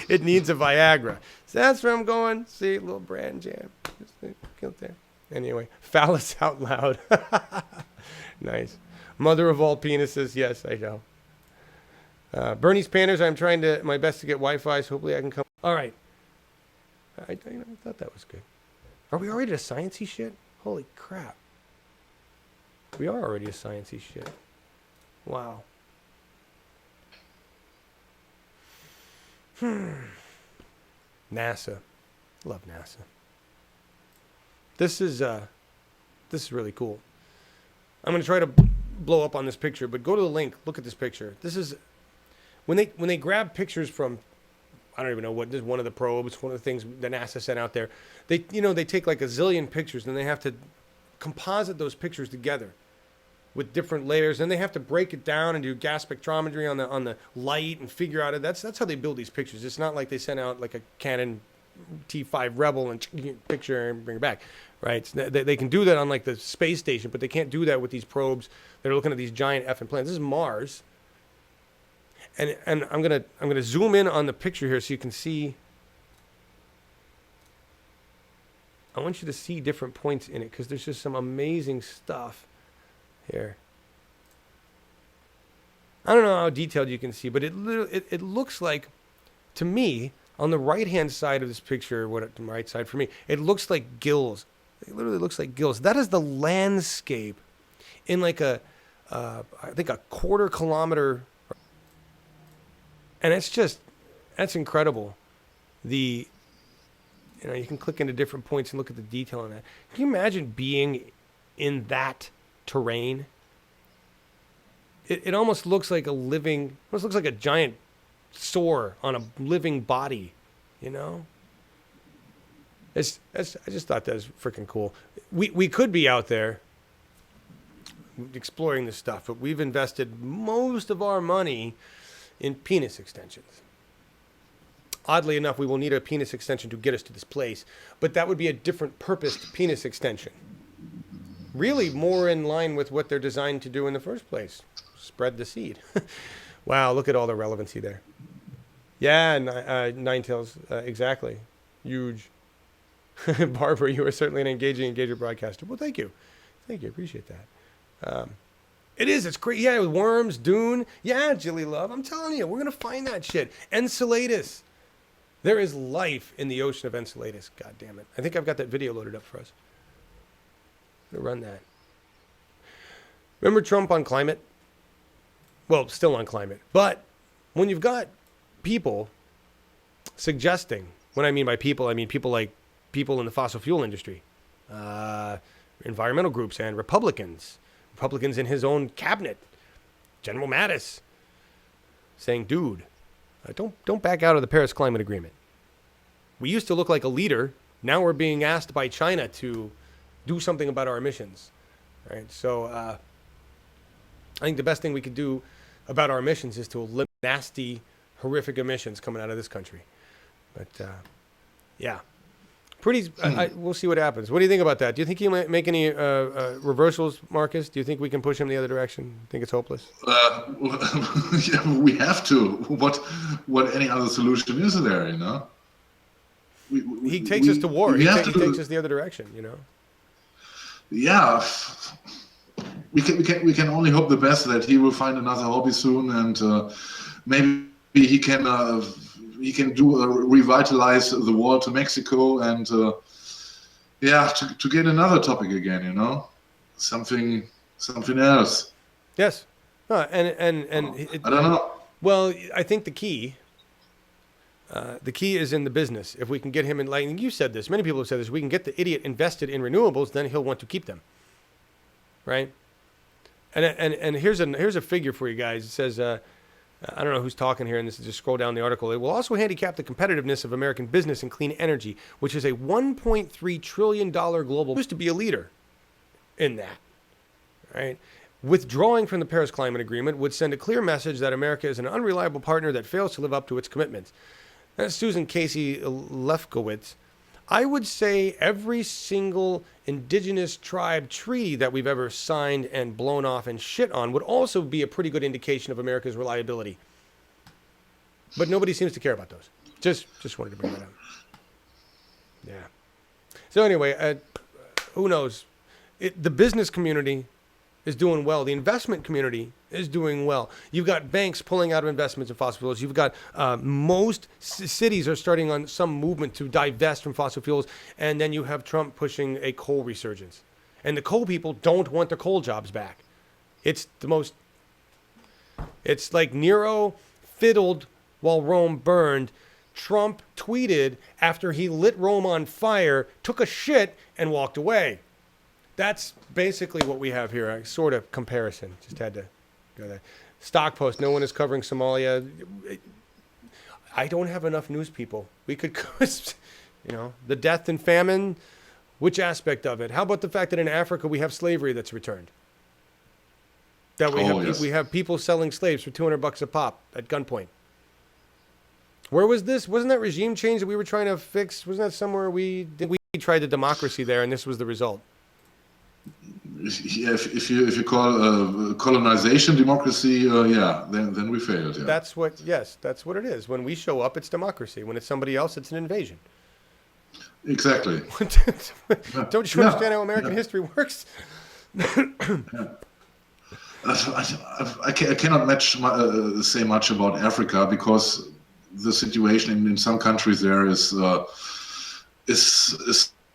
It needs a Viagra. So that's where I'm going. See, little brand jam. Just there. Anyway, phallus out loud. Nice. Mother of all penises. Yes, I know. Bernie's Panners. I'm trying my best to get Wi-Fi, so hopefully I can come. All right. I thought that was good. Are we already to sciencey shit? Holy crap. We are already to sciencey shit. Wow. NASA. Love NASA. This is really cool. I'm going to try to blow up on this picture, but go to the link. Look at this picture. This is when they grab pictures from, I don't even know what, this is one of the probes, one of the things that NASA sent out there. They take like a zillion pictures and they have to composite those pictures together with different layers, and they have to break it down and do gas spectrometry on the light and figure out it. That's how they build these pictures. It's not like they send out like a Canon T5 Rebel and picture and bring it back, right? They can do that on like the space station, but they can't do that with these probes that are looking at these giant effing planets. This is Mars, and I'm gonna zoom in on the picture here so you can see. I want you to see different points in it because there's just some amazing stuff here. I don't know how detailed you can see, but it looks like, to me, on the right-hand side of this picture, the right side for me, it looks like gills. It literally looks like gills. That is the landscape in like I think a quarter kilometer. And that's incredible. You can click into different points and look at the detail on that. Can you imagine being in that terrain? It almost looks like almost looks like a giant sore on a living body, you know? I just thought that was freaking cool. We could be out there exploring this stuff, but we've invested most of our money in penis extensions. Oddly enough, we will need a penis extension to get us to this place, but that would be a different purposed penis extension. Really more in line with what they're designed to do in the first place. Spread the seed. Wow, look at all the relevancy there. Yeah, Nine Tails, exactly. Huge. Barbara, you are certainly an engaging engager broadcaster. Well, thank you. Thank you, appreciate that. It is, it's great. Yeah, with worms, Dune. Yeah, Jilly Love, I'm telling you, we're going to find that shit. Enceladus. There is life in the ocean of Enceladus. God damn it. I think I've got that video loaded up for us. I'm going to run that. Remember Trump on climate? Well, still on climate. But when you've got people suggesting, when I mean by people, I mean people like people in the fossil fuel industry, environmental groups and Republicans in his own cabinet, General Mattis, saying, dude, don't back out of the Paris Climate Agreement. We used to look like a leader. Now we're being asked by China to do something about our emissions. Right? So I think the best thing we could do about our emissions is to eliminate nasty, horrific emissions coming out of this country. But yeah, we'll see what happens. What do you think about that? Do you think he'll make any reversals, Marcus? Do you think we can push him the other direction? Think it's hopeless? Yeah, we have to. What any other solution is there? You know, he takes us to war. He takes us the other direction. You know. Yeah, we can only hope the best that he will find another hobby soon, and maybe he can revitalize the wall to Mexico, and to get another topic again, you know, something else. Yes, I don't know. Well, I think the key is in the business. If we can get him in, like you said this, many people have said this, we can get the idiot invested in renewables, then he'll want to keep them, right? And here's a figure for you guys. It says, I don't know who's talking here, and this is just scroll down the article. It will also handicap the competitiveness of American business in clean energy, which is a $1.3 trillion global. Used to be a leader in that, right? Withdrawing from the Paris Climate Agreement would send a clear message that America is an unreliable partner that fails to live up to its commitments. That's Susan Casey Lefkowitz. I would say every single indigenous tribe treaty that we've ever signed and blown off and shit on would also be a pretty good indication of America's reliability. But nobody seems to care about those. Just wanted to bring that up. Yeah. So anyway, who knows? The business community is doing well. The investment community is doing well. You've got banks pulling out of investments in fossil fuels. You've got most cities are starting on some movement to divest from fossil fuels. And then you have Trump pushing a coal resurgence. And the coal people don't want their coal jobs back. It's like Nero fiddled while Rome burned. Trump tweeted after he lit Rome on fire, took a shit, and walked away. That's basically what we have here, a sort of comparison. Just had to go there. Stock post, no one is covering Somalia. I don't have enough news people. We could, the death and famine, which aspect of it? How about the fact that in Africa we have slavery that's returned? That we have people selling slaves for $200 a pop at gunpoint. Where was this? Wasn't that regime change that we were trying to fix? Wasn't that somewhere we tried the democracy there, and this was the result? Yeah, if you call colonization democracy, then we failed. Yeah. That's what it is. When we show up, it's democracy. When it's somebody else, it's an invasion. Exactly. Don't you understand how American history works? I cannot say much about Africa because the situation in some countries there is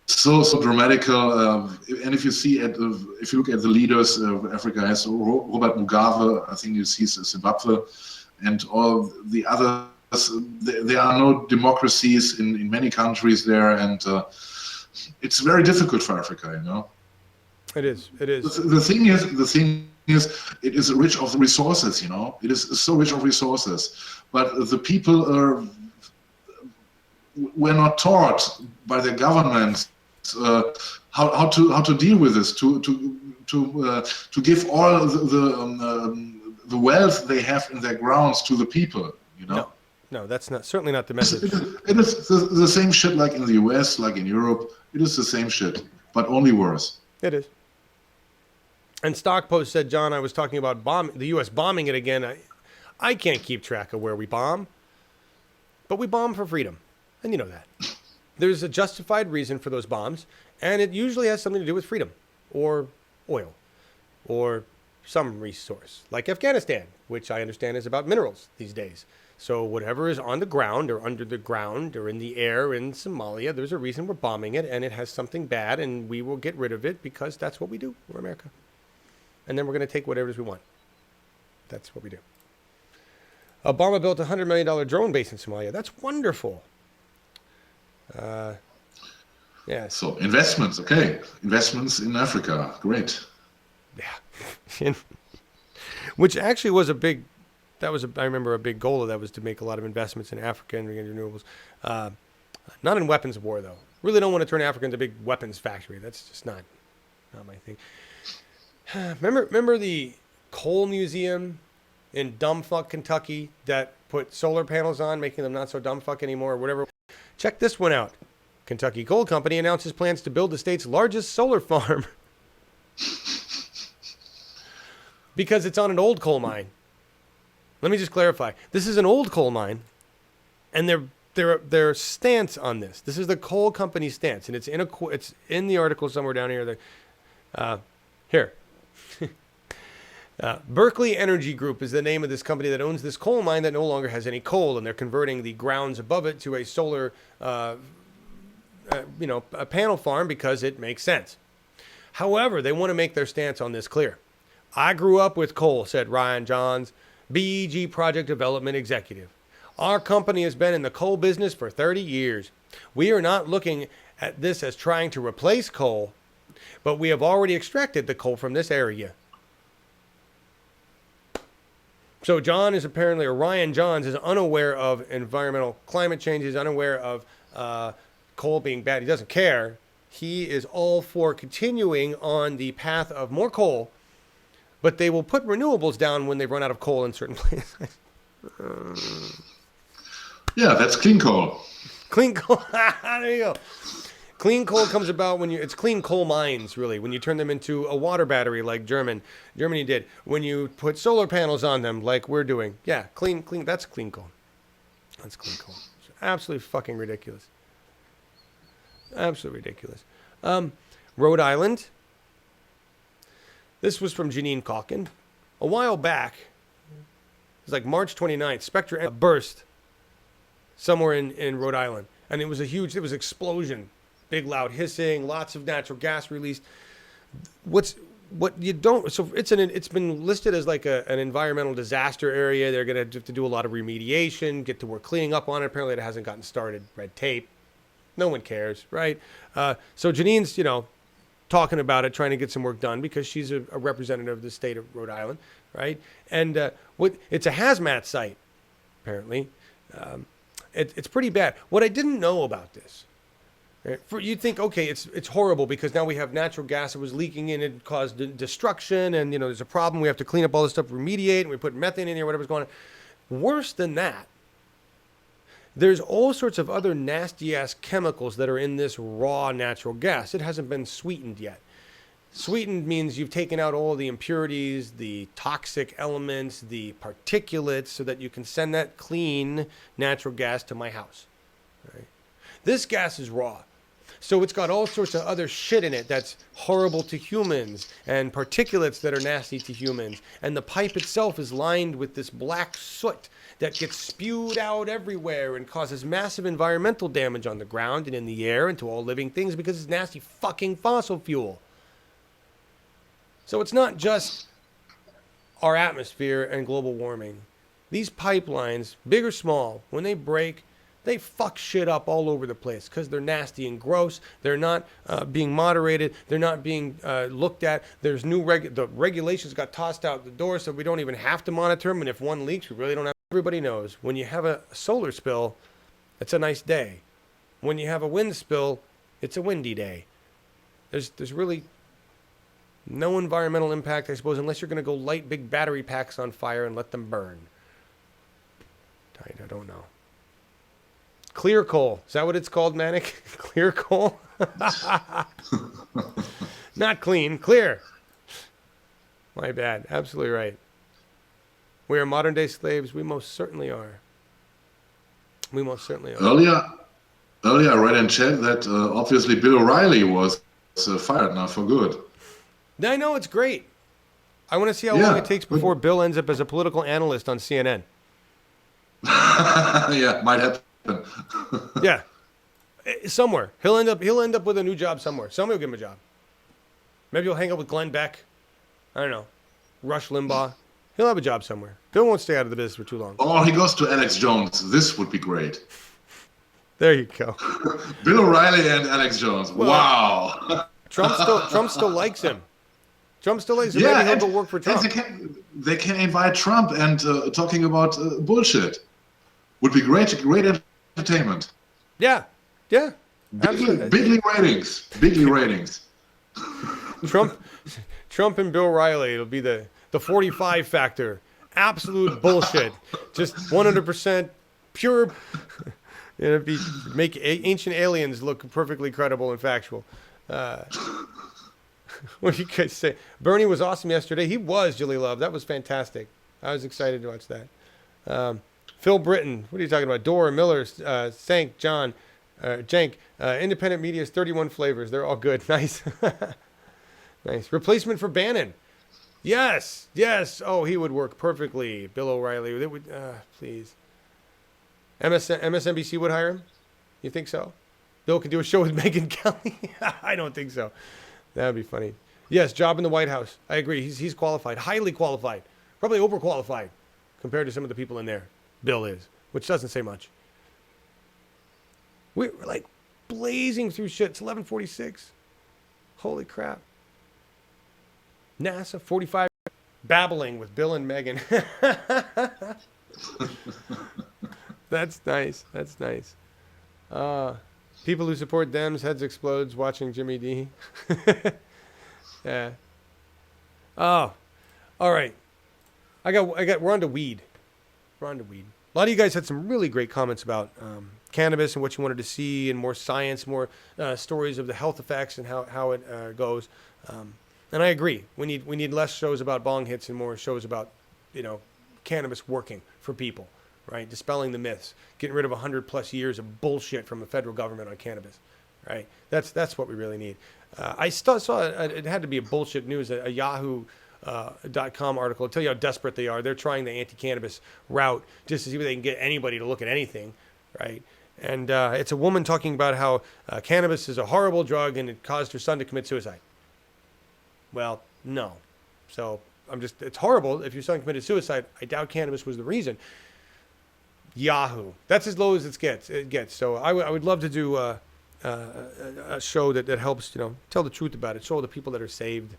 so dramatical, and if you look at the leaders of Africa, has Robert Mugabe, I think he's Zimbabwe, and all the others. There are no democracies in many countries there, and it's very difficult for Africa. You know, it is. The thing is, it is rich of resources. You know, it is so rich of resources, but the people were not taught by their governments how to deal with this, to give all the wealth they have in their grounds to the people, you know? No, that's certainly not the It message. is the same shit like in the US, like in Europe. It is the same shit, but only worse. It is. And Stockpost said, John, I was talking about the U.S. bombing it again. I can't keep track of where we bomb, but we bomb for freedom, and you know that. There's a justified reason for those bombs, and it usually has something to do with freedom, or oil, or some resource, like Afghanistan, which I understand is about minerals these days. So whatever is on the ground or under the ground or in the air in Somalia, there's a reason we're bombing it, and it has something bad, and we will get rid of it because that's what we do. We're America. And then we're going to take whatever it is we want. That's what we do. Obama built a $100 million drone base in Somalia. That's wonderful. Yeah. So investments, okay. Investments in Africa, great. Yeah. Which actually was I remember a big goal of that was to make a lot of investments in Africa and renewables. Not in weapons of war, though. Really don't want to turn Africa into a big weapons factory. That's just not my thing. Remember the coal museum in dumbfuck Kentucky that put solar panels on, making them not so dumbfuck anymore or whatever? Check this one out. Kentucky Coal Company announces plans to build the state's largest solar farm because it's on an old coal mine. Let me just clarify. This is an old coal mine, and their stance on this. This is the coal company's stance, and it's in the article somewhere down here. Here. Berkeley Energy Group is the name of this company that owns this coal mine that no longer has any coal, and they're converting the grounds above it to a solar, a panel farm because it makes sense. However, they want to make their stance on this clear. I grew up with coal, said Ryan Johns, BEG Project Development Executive. Our company has been in the coal business for 30 years. We are not looking at this as trying to replace coal, but we have already extracted the coal from this area. So Ryan Johns is unaware of environmental climate change. He's unaware of coal being bad. He doesn't care. He is all for continuing on the path of more coal, but they will put renewables down when they run out of coal in certain places. Yeah, that's clean coal. Clean coal. There you go. Clean coal comes about it's clean coal mines, really, when you turn them into a water battery like Germany did. When you put solar panels on them like we're doing. Yeah, clean, that's clean coal. That's clean coal. It's absolutely fucking ridiculous. Absolutely ridiculous. Rhode Island. This was from Janine Calkin. A while back, it was like March 29th, Spectre burst somewhere in Rhode Island. And it was explosion. Big loud hissing, lots of natural gas released. It's been listed as like an environmental disaster area. They're going to have to do a lot of remediation, get to work cleaning up on it. Apparently it hasn't gotten started. Red tape. No one cares, right? So Janine's, talking about it, trying to get some work done because she's a representative of the state of Rhode Island, right? And it's a hazmat site, apparently. It's pretty bad. What I didn't know about this, right, you'd think, okay, it's horrible because now we have natural gas that was leaking in, it caused destruction, and there's a problem. We have to clean up all this stuff, remediate, and we put methane in here, whatever's going on. Worse than that, there's all sorts of other nasty-ass chemicals that are in this raw natural gas. It hasn't been sweetened yet. Sweetened means you've taken out all the impurities, the toxic elements, the particulates, so that you can send that clean natural gas to my house. Right? This gas is raw. So it's got all sorts of other shit in it that's horrible to humans, and particulates that are nasty to humans. And the pipe itself is lined with this black soot that gets spewed out everywhere and causes massive environmental damage on the ground and in the air and to all living things because it's nasty fucking fossil fuel. So it's not just our atmosphere and global warming. These pipelines, big or small, when they break, they fuck shit up all over the place because they're nasty and gross. They're not being moderated. They're not being looked at. There's the regulations got tossed out the door, so we don't even have to monitor them. And if one leaks, we really don't have. Everybody knows when you have a solar spill, it's a nice day. When you have a wind spill, it's a windy day. There's really No environmental impact, I suppose, unless you're going to go light big battery packs on fire and let them burn. I don't know. Clear coal. Is that what it's called, Manic? Clear coal? Not clean. Clear. My bad. Absolutely right. We are modern day slaves. We most certainly are. We most certainly are. Earlier I read in chat that obviously Bill O'Reilly was fired now for good. I know, it's great. I want to see how long it takes before Bill ends up as a political analyst on CNN. Yeah, might happen. Yeah, somewhere he'll end up with a new job somewhere. Somebody will give him a job. Maybe he'll hang out with Glenn Beck. I don't know, Rush Limbaugh. He'll have a job somewhere. Bill won't stay out of the business for too long. Or he goes to Alex Jones. This would be great. There you go. Bill O'Reilly and Alex Jones. Well, wow. Trump still likes him. Trump still likes him. Yeah, maybe he'll go work for Trump. They can invite Trump and talking about bullshit. Would be great entertainment. Yeah. Bigly ratings. Trump and Bill Riley. It'll be the 45 factor. Absolute bullshit. Just 100% pure. It'd make ancient aliens look perfectly credible and factual. What do you guys say? Bernie was awesome yesterday. He was, Julie Love. That was fantastic. I was excited to watch that. Phil Britton. What are you talking about? Dora, Miller, Sank, John, Jank. Independent media's 31 flavors. They're all good. Nice. Nice. Replacement for Bannon. Yes. Oh, he would work perfectly. Bill O'Reilly. They would, please. MSNBC would hire him? You think so? Bill could do a show with Megyn Kelly? I don't think so. That would be funny. Yes, job in the White House. I agree. He's qualified. Highly qualified. Probably overqualified compared to some of the people in there. Bill is, which doesn't say much. We're like blazing through shit. It's 11:46. Holy crap. NASA, 45. Babbling with Bill and Megyn. That's nice. People who support Dems, heads explodes watching Jimmy D. Yeah. Oh, all right. We're on to weed. A lot of you guys had some really great comments about cannabis and what you wanted to see, and more science, more stories of the health effects and how it goes. And I agree. We need less shows about bong hits and more shows about, cannabis working for people. Right, dispelling the myths, getting rid of 100+ years of bullshit from the federal government on cannabis. Right, that's what we really need. I still saw it had to be a bullshit news, a Yahoo.com article. Tell you how desperate they are. They're trying the anti-cannabis route just to see if they can get anybody to look at anything. Right, and it's a woman talking about how cannabis is a horrible drug and it caused her son to commit suicide. Well, no. So it's horrible if your son committed suicide. I doubt cannabis was the reason. Yahoo. That's as low as it gets. So I would love to do a show that helps, tell the truth about it. Show the people that are saved,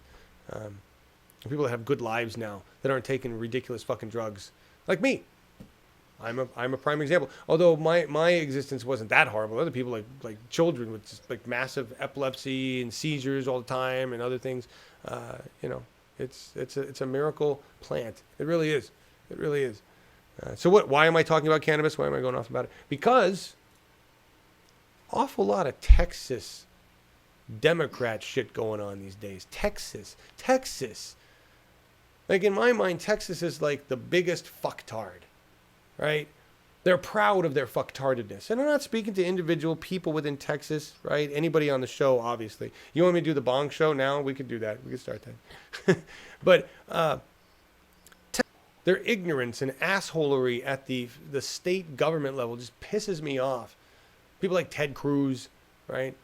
people that have good lives now, that aren't taking ridiculous fucking drugs, like me. I'm a prime example. Although my existence wasn't that horrible. Other people like children with just like massive epilepsy and seizures all the time and other things. It's a miracle plant. It really is. It really is. So why am I talking about cannabis? Why am I going off about it? Because awful lot of Texas Democrat shit going on these days. Texas. Like in my mind, Texas is like the biggest fucktard, right? They're proud of their fucktardedness. And I'm not speaking to individual people within Texas, right? Anybody on the show, obviously. You want me to do the bong show now? We could do that. We could start that. But their ignorance and assholery at the state government level just pisses me off. People like Ted Cruz, right?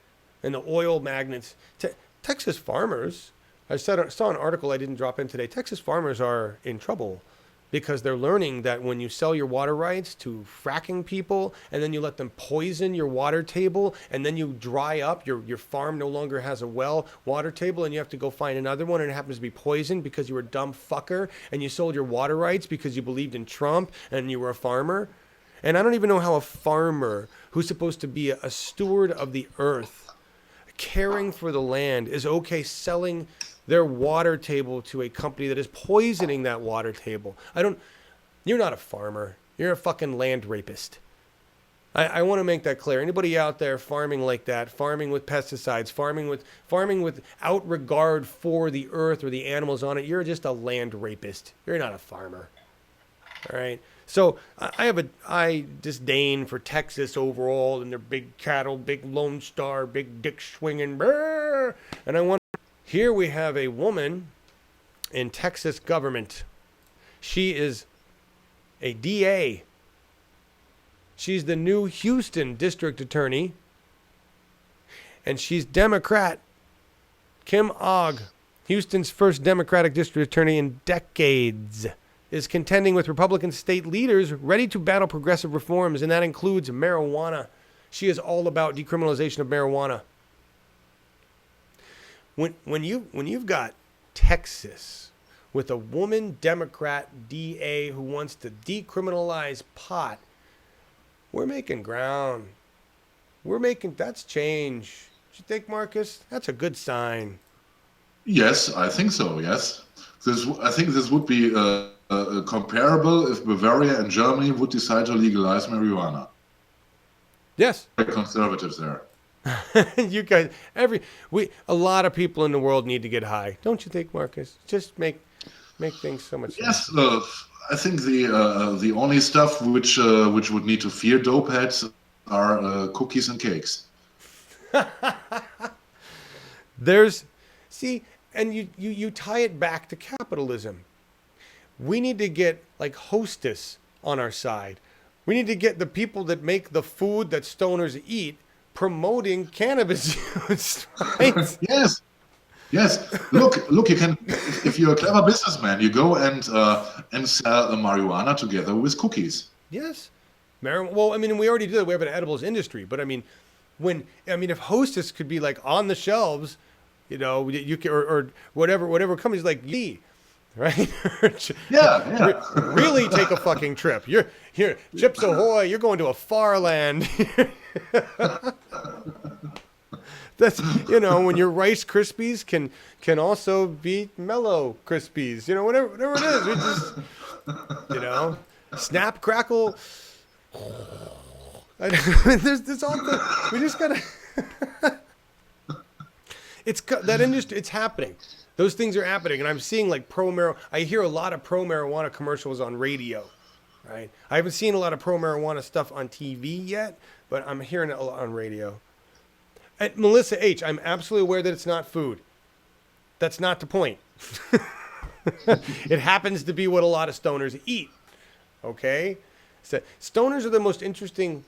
And the oil magnates. Texas farmers, I saw an article I didn't drop in today. Texas farmers are in trouble because they're learning that when you sell your water rights to fracking people and then you let them poison your water table and then you dry up, your farm no longer has a well water table and you have to go find another one and it happens to be poisoned because you were a dumb fucker and you sold your water rights because you believed in Trump and you were a farmer. And I don't even know how a farmer who's supposed to be a steward of the earth, caring for the land, is okay selling their water table to a company that is poisoning that water table. You're not a farmer. You're a fucking land rapist. I want to make that clear. Anybody out there farming like that, farming with pesticides, farming without regard for the earth or the animals on it, you're just a land rapist. You're not a farmer. All right. So I disdain for Texas overall and their big cattle, big Lone Star, big dick swinging. Brr, and here we have a woman in Texas government. She is a DA. She's the new Houston district attorney, and she's Democrat. Kim Ogg, Houston's first Democratic district attorney in decades, is contending with Republican state leaders ready to battle progressive reforms, and that includes marijuana. She is all about decriminalization of marijuana. When you've got Texas with a woman Democrat DA who wants to decriminalize pot, we're making ground. That's change. Do you think, Marcus? That's a good sign. Yes, I think so. Yes, I think this would be comparable if Bavaria and Germany would decide to legalize marijuana. Yes. Very conservatives there. You guys, a lot of people in the world need to get high, don't you think, Marcus? Just make things so much. Yes, I think the only stuff which would need to fear dope heads are cookies and cakes. And you tie it back to capitalism. We need to get like Hostess on our side. We need to get the people that make the food that stoners eat promoting cannabis use, right? Yes. Look. You can, if you're a clever businessman, you go and sell marijuana together with cookies. Yes, well, I mean, we already do that. We have an edibles industry, but I mean, if Hostess could be like on the shelves, you know, you can, or whatever companies like Yee, right? Yeah. Really take a fucking trip. You're here, Chips Ahoy. You're going to a far land. That's, you know, when your Rice Krispies can also be Mellow Krispies, you know, whatever it is. We just, you know, Snap Crackle. There's all the, we just gotta. It's that industry. It's happening. Those things are happening, and I'm seeing like I hear a lot of pro marijuana commercials on radio, right? I haven't seen a lot of pro marijuana stuff on TV yet, but I'm hearing it a lot on radio. And Melissa H., I'm absolutely aware that it's not food. That's not the point. It happens to be what a lot of stoners eat. Okay? So stoners are the most interesting.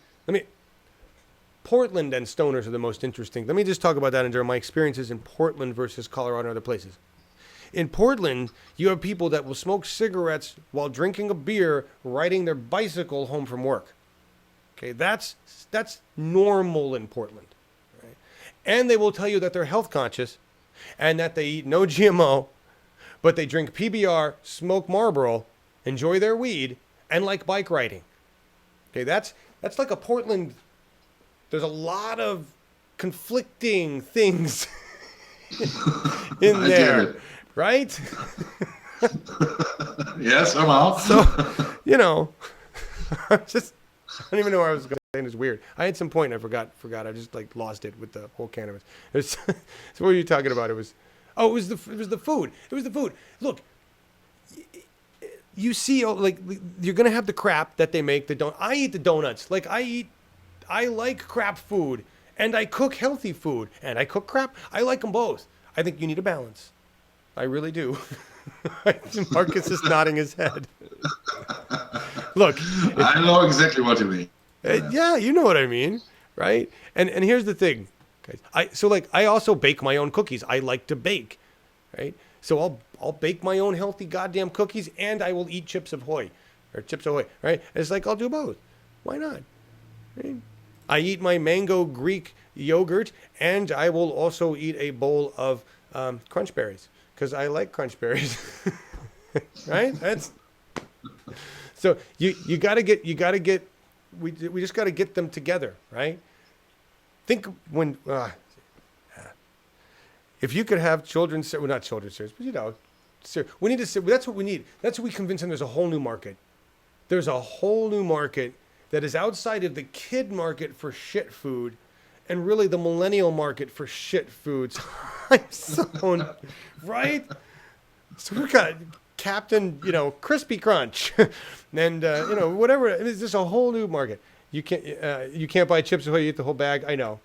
Portland and stoners are the most interesting. Let me just talk about that during my experiences in Portland versus Colorado and other places. In Portland, you have people that will smoke cigarettes while drinking a beer, riding their bicycle home from work. Okay, that's normal in Portland. And they will tell you that they're health conscious and that they eat no GMO, but they drink PBR, smoke Marlboro, enjoy their weed, and like bike riding. Okay, that's like a Portland. There's a lot of conflicting things in there, right? Yes, somehow. So, you know, I don't even know where I was going. It's weird. I had some point and I forgot. I just like lost it with the whole cannabis. So what were you talking about? It was the food. It was the food. Look, you see, like you're gonna have the crap that they make. I eat the donuts. Like I like crap food, and I cook healthy food, and I cook crap. I like them both. I think you need a balance. I really do. Marcus is nodding his head. Look, I know exactly what you mean. Yeah, you know what I mean, right? And here's the thing, guys. I also bake my own cookies. I like to bake, right? So I'll bake my own healthy goddamn cookies, and I will eat Chips Ahoy, right? It's like I'll do both. Why not? Right? I eat my mango Greek yogurt, and I will also eat a bowl of crunch berries because I like crunch berries, right? That's so you gotta get. We just got to get them together, right? Think when If you could have children's, well, not children's series, but we need to. That's what we need. That's what we convince them. There's a whole new market. There's a whole new market that is outside of the kid market for shit food, and really the millennial market for shit foods. I'm so right. So we got Captain, Crispy Crunch, and whatever. It's just a whole new market. You can't buy Chips Ahoy. You eat the whole bag. I know.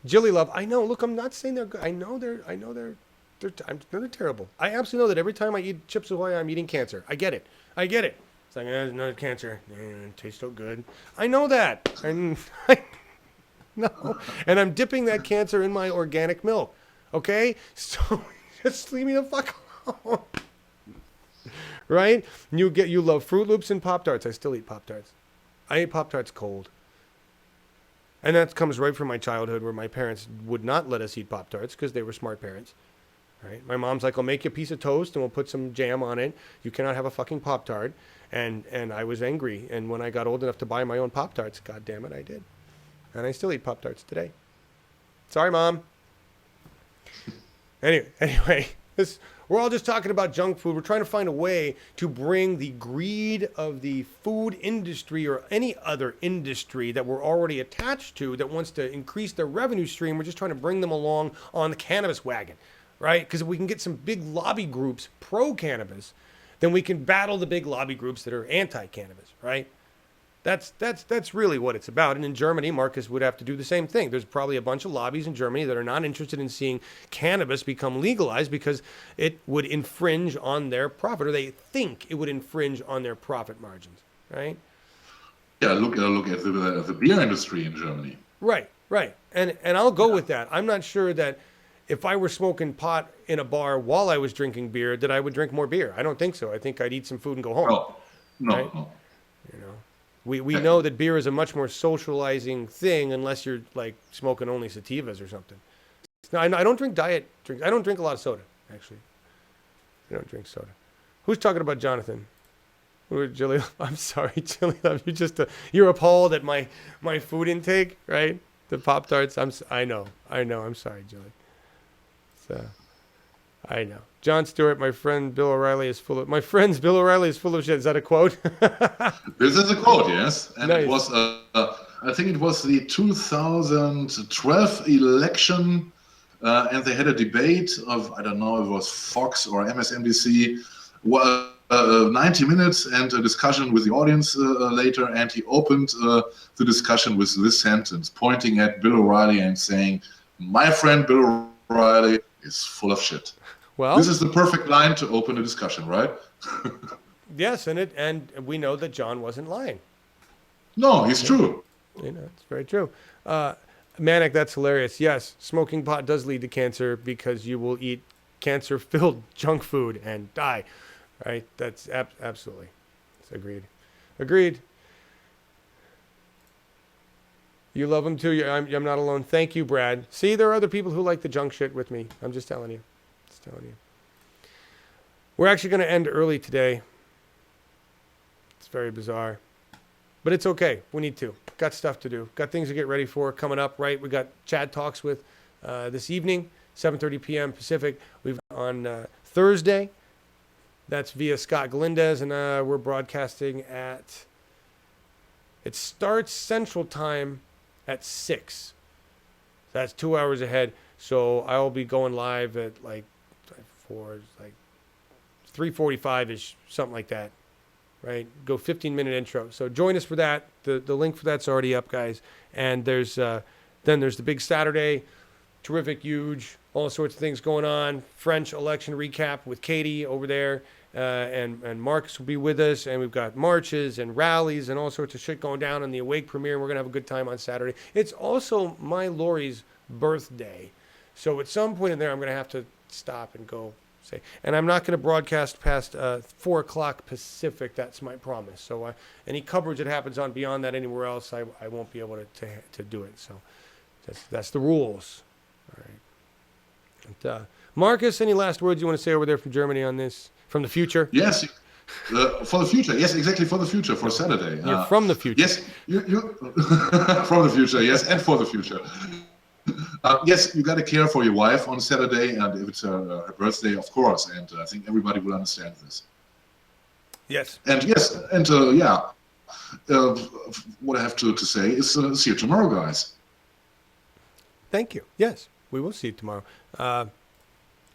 Jilly Love. I know. Look, I'm not saying they're good. I know they're terrible. I absolutely know that every time I eat Chips Ahoy, I'm eating cancer. I get it. It's like, there's no cancer. It tastes so good. I know that. No. And I'm dipping that cancer in my organic milk. Okay? So just leave me the fuck alone. Right? You love Fruit Loops and Pop-Tarts. I still eat Pop-Tarts. I ate Pop-Tarts cold. And that comes right from my childhood where my parents would not let us eat Pop-Tarts because they were smart parents. Right? My mom's like, I'll make you a piece of toast and we'll put some jam on it. You cannot have a fucking Pop-Tart. And I was angry. And when I got old enough to buy my own Pop-Tarts, God damn it, I did. And I still eat Pop-Tarts today. Sorry, Mom. Anyway, we're all just talking about junk food. We're trying to find a way to bring the greed of the food industry or any other industry that we're already attached to that wants to increase their revenue stream. We're just trying to bring them along on the cannabis wagon, right? Because if we can get some big lobby groups pro-cannabis, then we can battle the big lobby groups that are anti-cannabis, right? That's really what it's about. And in Germany, Markus would have to do the same thing. There's probably a bunch of lobbies in Germany that are not interested in seeing cannabis become legalized because it would infringe on their profit, or they think it would infringe on their profit margins, right? Yeah, look at the beer industry in Germany. Right. And I'll go with that. I'm not sure that if I were smoking pot in a bar while I was drinking beer, that I would drink more beer. I don't think so. I think I'd eat some food and go home. No. Right? We know that beer is a much more socializing thing unless you're like smoking only sativas or something. Now, I don't drink diet drinks. I don't drink a lot of soda, actually. I don't drink soda. Who's talking about Jonathan? Jilly, I'm sorry, Jilly. You're appalled at my food intake, right? The Pop-Tarts. I know. I'm sorry, Jilly. I know. John Stewart, my friend Bill O'Reilly is full of... My friend's Bill O'Reilly is full of shit. Is that a quote? This is a quote, yes. And nice. It was, I think it was the 2012 election, and they had a debate of, I don't know, it was Fox or MSNBC, 90 minutes and a discussion with the audience later, and he opened the discussion with this sentence, pointing at Bill O'Reilly and saying, my friend Bill O'Reilly is full of shit. Well, this is the perfect line to open a discussion, right? Yes, and we know that John wasn't lying. No, he's true. It's very true. Manic, that's hilarious. Yes, smoking pot does lead to cancer because you will eat cancer-filled junk food and die. Right? That's absolutely. It's agreed. You love them too. I'm not alone. Thank you, Brad. See, there are other people who like the junk shit with me. I'm just telling you. We're actually going to end early today. It's very bizarre. But it's okay. We need to. Got stuff to do. Got things to get ready for coming up, right? We got Chad Talks with this evening, 7:30 p.m. Pacific. We've on Thursday. That's via Scott Galindez, and we're broadcasting at... It starts Central Time at 6. That's 2 hours ahead. So I'll be going live at 3:45-ish, something like that, right? Go 15-minute intro. So join us for that. The link for that's already up, guys. And there's the big Saturday, terrific, huge, all sorts of things going on. French election recap with Katie over there, and Markus will be with us. And we've got marches and rallies and all sorts of shit going down on the Awake premiere. And we're gonna have a good time on Saturday. It's also my Lori's birthday. So at some point in there, I'm going to have to stop and go say. And I'm not going to broadcast past 4 o'clock Pacific. That's my promise. So any coverage that happens on beyond that anywhere else, I won't be able to do it. So that's the rules. All right. And, Markus, any last words you want to say over there from Germany on this, from the future? Yes. For the future, yes, exactly, for the future, for Saturday. You're from the future. Yes, you from the future, yes, and for the future. Yes, you got to care for your wife on Saturday, and if it's her birthday, of course. And I think everybody will understand this. Yes. And yes, and yeah, uh, what I have to say is see you tomorrow, guys. Thank you. Yes, we will see you tomorrow. Yeah,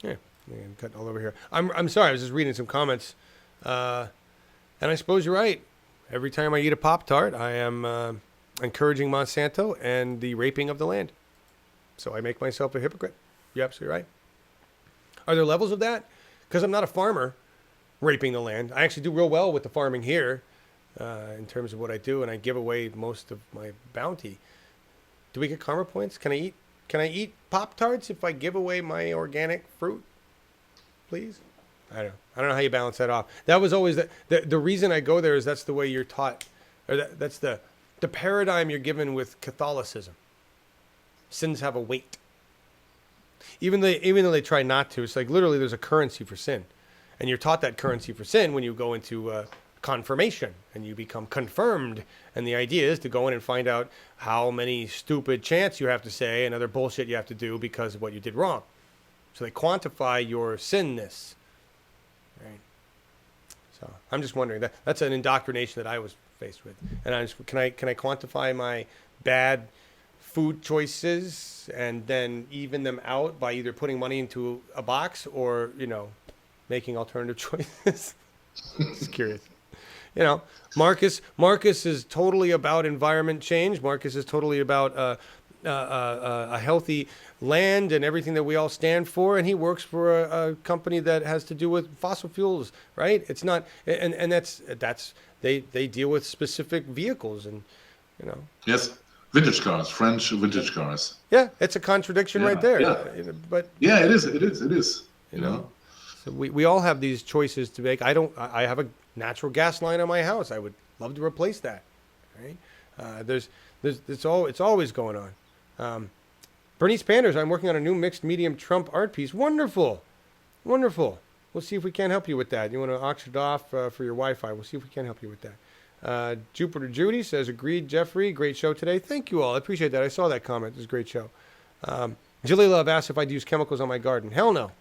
I'm cutting all over here. I'm sorry. I was just reading some comments, and I suppose you're right. Every time I eat a Pop-Tart, I am encouraging Monsanto and the raping of the land. So I make myself a hypocrite. You're absolutely right. Are there levels of that? Because I'm not a farmer raping the land. I actually do real well with the farming here in terms of what I do, and I give away most of my bounty. Do we get karma points? Can I eat Pop-Tarts if I give away my organic fruit? Please? I don't know how you balance that off. That was always the reason I go there is that's the way you're taught, or that's the paradigm you're given with Catholicism. Sins have a weight. Even though they try not to, it's like literally there's a currency for sin. And you're taught that currency for sin when you go into confirmation and you become confirmed. And the idea is to go in and find out how many stupid chants you have to say and other bullshit you have to do because of what you did wrong. So they quantify your sinness. Right? So I'm just wondering, that's an indoctrination that I was faced with. And can I quantify my bad food choices and then even them out by either putting money into a box or, making alternative choices? Just curious. Markus is totally about environment change. Markus is totally about a healthy land and everything that we all stand for. And he works for a company that has to do with fossil fuels, right? It's not, and that's they deal with specific vehicles and, Yes. Vintage cars, French vintage cars. Yeah, it's a contradiction right there. Yeah. But yeah, it is. You know. So we all have these choices to make. I have a natural gas line on my house. I would love to replace that. Right? It's always going on. Bernice Panders, I'm working on a new mixed medium Trump art piece. Wonderful. We'll see if we can help you with that. You want to auction it off for your Wi-Fi? We'll see if we can help you with that. Jupiter Judy says, agreed, Jeffrey. Great show today. Thank you all. I appreciate that. I saw that comment. It was a great show. Julie Love asked if I'd use chemicals on my garden. Hell no.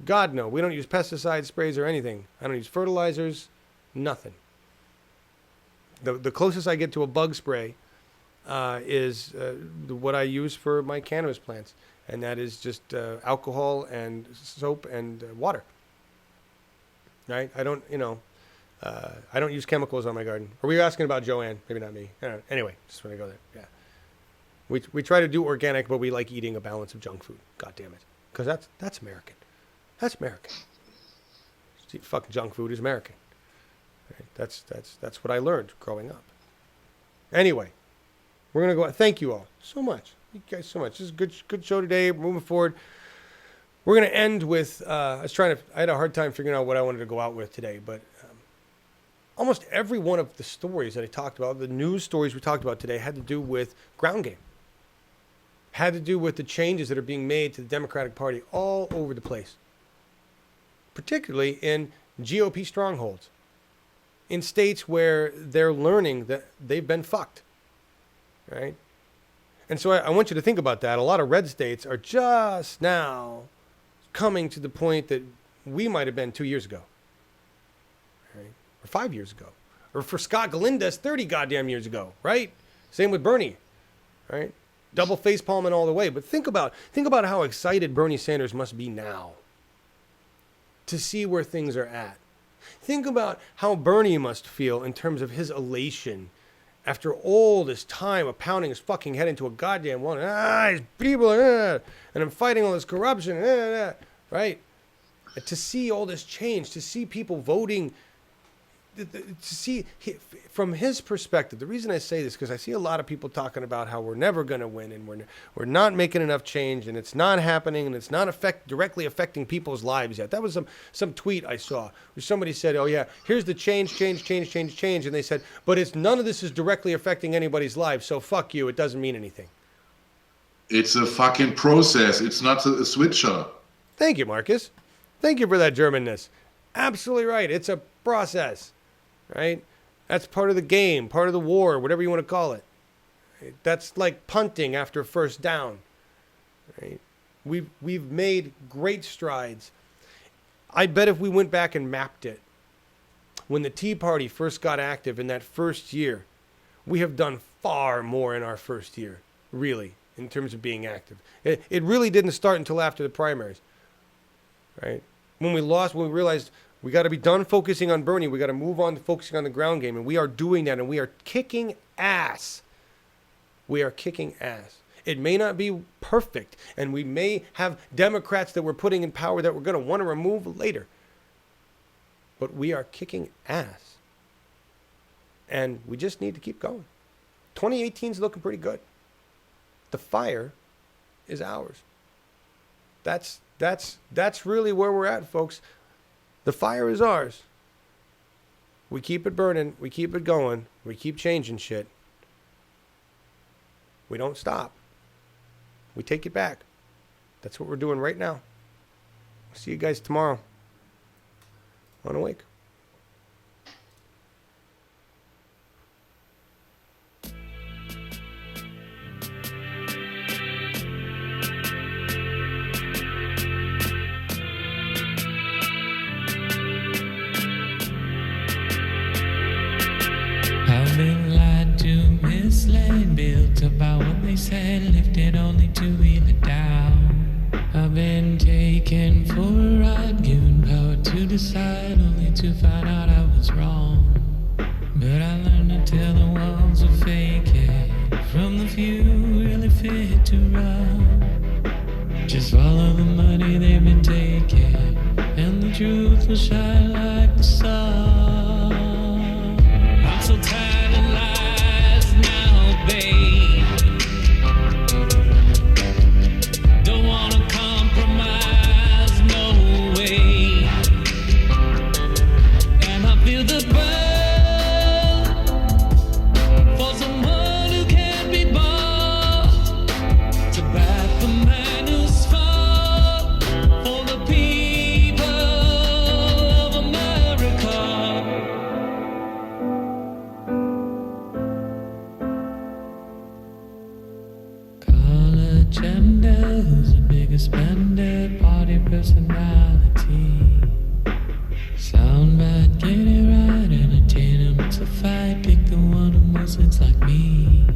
God, no. We don't use pesticide sprays or anything. I don't use fertilizers. Nothing. The closest I get to a bug spray is what I use for my cannabis plants. And that is just alcohol and soap and water. Right? I don't use chemicals on my garden. Or were you asking about Joanne? Maybe not me. Anyway, just want to go there. Yeah. We try to do organic, but we like eating a balance of junk food. God damn it. Because that's American. That's American. Just eat fucking junk food is American. Right? That's what I learned growing up. Anyway, we're going to go. Thank you all so much. You guys so much. This is a good show today. We're moving forward. We're going to end with, I had a hard time figuring out what I wanted to go out with today, but almost every one of the stories that I talked about, the news stories we talked about today, had to do with ground game. Had to do with the changes that are being made to the Democratic Party all over the place. Particularly in GOP strongholds. In states where they're learning that they've been fucked. Right? And so I want you to think about that. A lot of red states are just now coming to the point that we might have been 2 years ago. Right? Or 5 years ago. Or for Scott Galindez, 30 goddamn years ago. Right? Same with Bernie. Right? Double face palming all the way. But think about how excited Bernie Sanders must be now to see where things are at. Think about how Bernie must feel in terms of his elation after all this time of pounding his fucking head into a goddamn wall. These people, and I'm fighting all this corruption, right? To see all this change, to see people voting, to see from his perspective. The reason I say this because I see a lot of people talking about how we're never going to win and we're not making enough change and it's not happening and it's not directly affecting people's lives yet. That was some tweet I saw where somebody said, "Oh yeah, here's the change," and they said, "But none of this is directly affecting anybody's lives, so fuck you. It doesn't mean anything." It's a fucking process. It's not a switcher. Thank you, Markus. Thank you for that Germanness. Absolutely right. It's a process. Right? That's part of the game, part of the war, whatever you want to call it. That's like punting after first down. right? We've made great strides. I bet if we went back and mapped it, when the Tea Party first got active in that first year, we have done far more in our first year, really, in terms of being active. It really didn't start until after the primaries, right? When we realized we got to be done focusing on Bernie, we got to move on to focusing on the ground game, and we are doing that, and we are kicking ass. We are kicking ass. It may not be perfect, and we may have Democrats that we're putting in power that we're going to want to remove later. But we are kicking ass. And we just need to keep going. 2018 is looking pretty good. The fire is ours. That's really where we're at, folks. The fire is ours. We keep it burning. We keep it going. We keep changing shit. We don't stop. We take it back. That's what we're doing right now. See you guys tomorrow on Awake. I've been lied to, misled, built about what they said, lifted only to wheel it down. I've been taken for a ride, given power to decide, only to find out I was wrong. But I learned to tell the ones who fake it from the few who really fit to run. Just follow the money they've been taking, and the truth will shine like the sun. I'm so tired of lies now, babe. Don't wanna compromise, no way. And I feel the burn for someone who can't be bought, to back the man who's fought for the people of America. Call agenda, who's the biggest spender, party personality. Soundbite, get it right, entertain him, it's a fight, pick the one who most it's like me.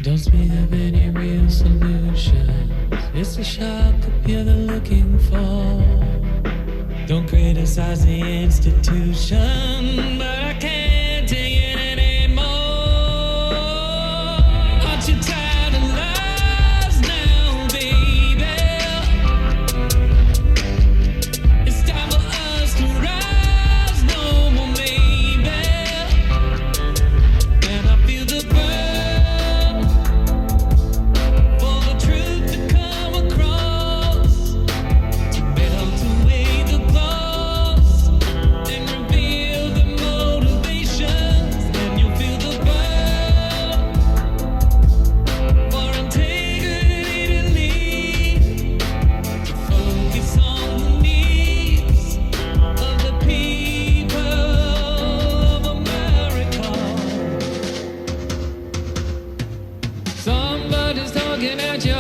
Don't speak of any real solutions, it's the shock appeal they're looking for. Don't criticize the institution, but I can't take it anymore. Aren't you tired of lies now, baby? It's time for us to rise, no more maybe. And I feel the burn for the truth to come across, to build to weigh the cause and reveal the motivations. And you'll feel the burn for integrity to lead, to focus on the needs of the people of America. Somebody's talking at your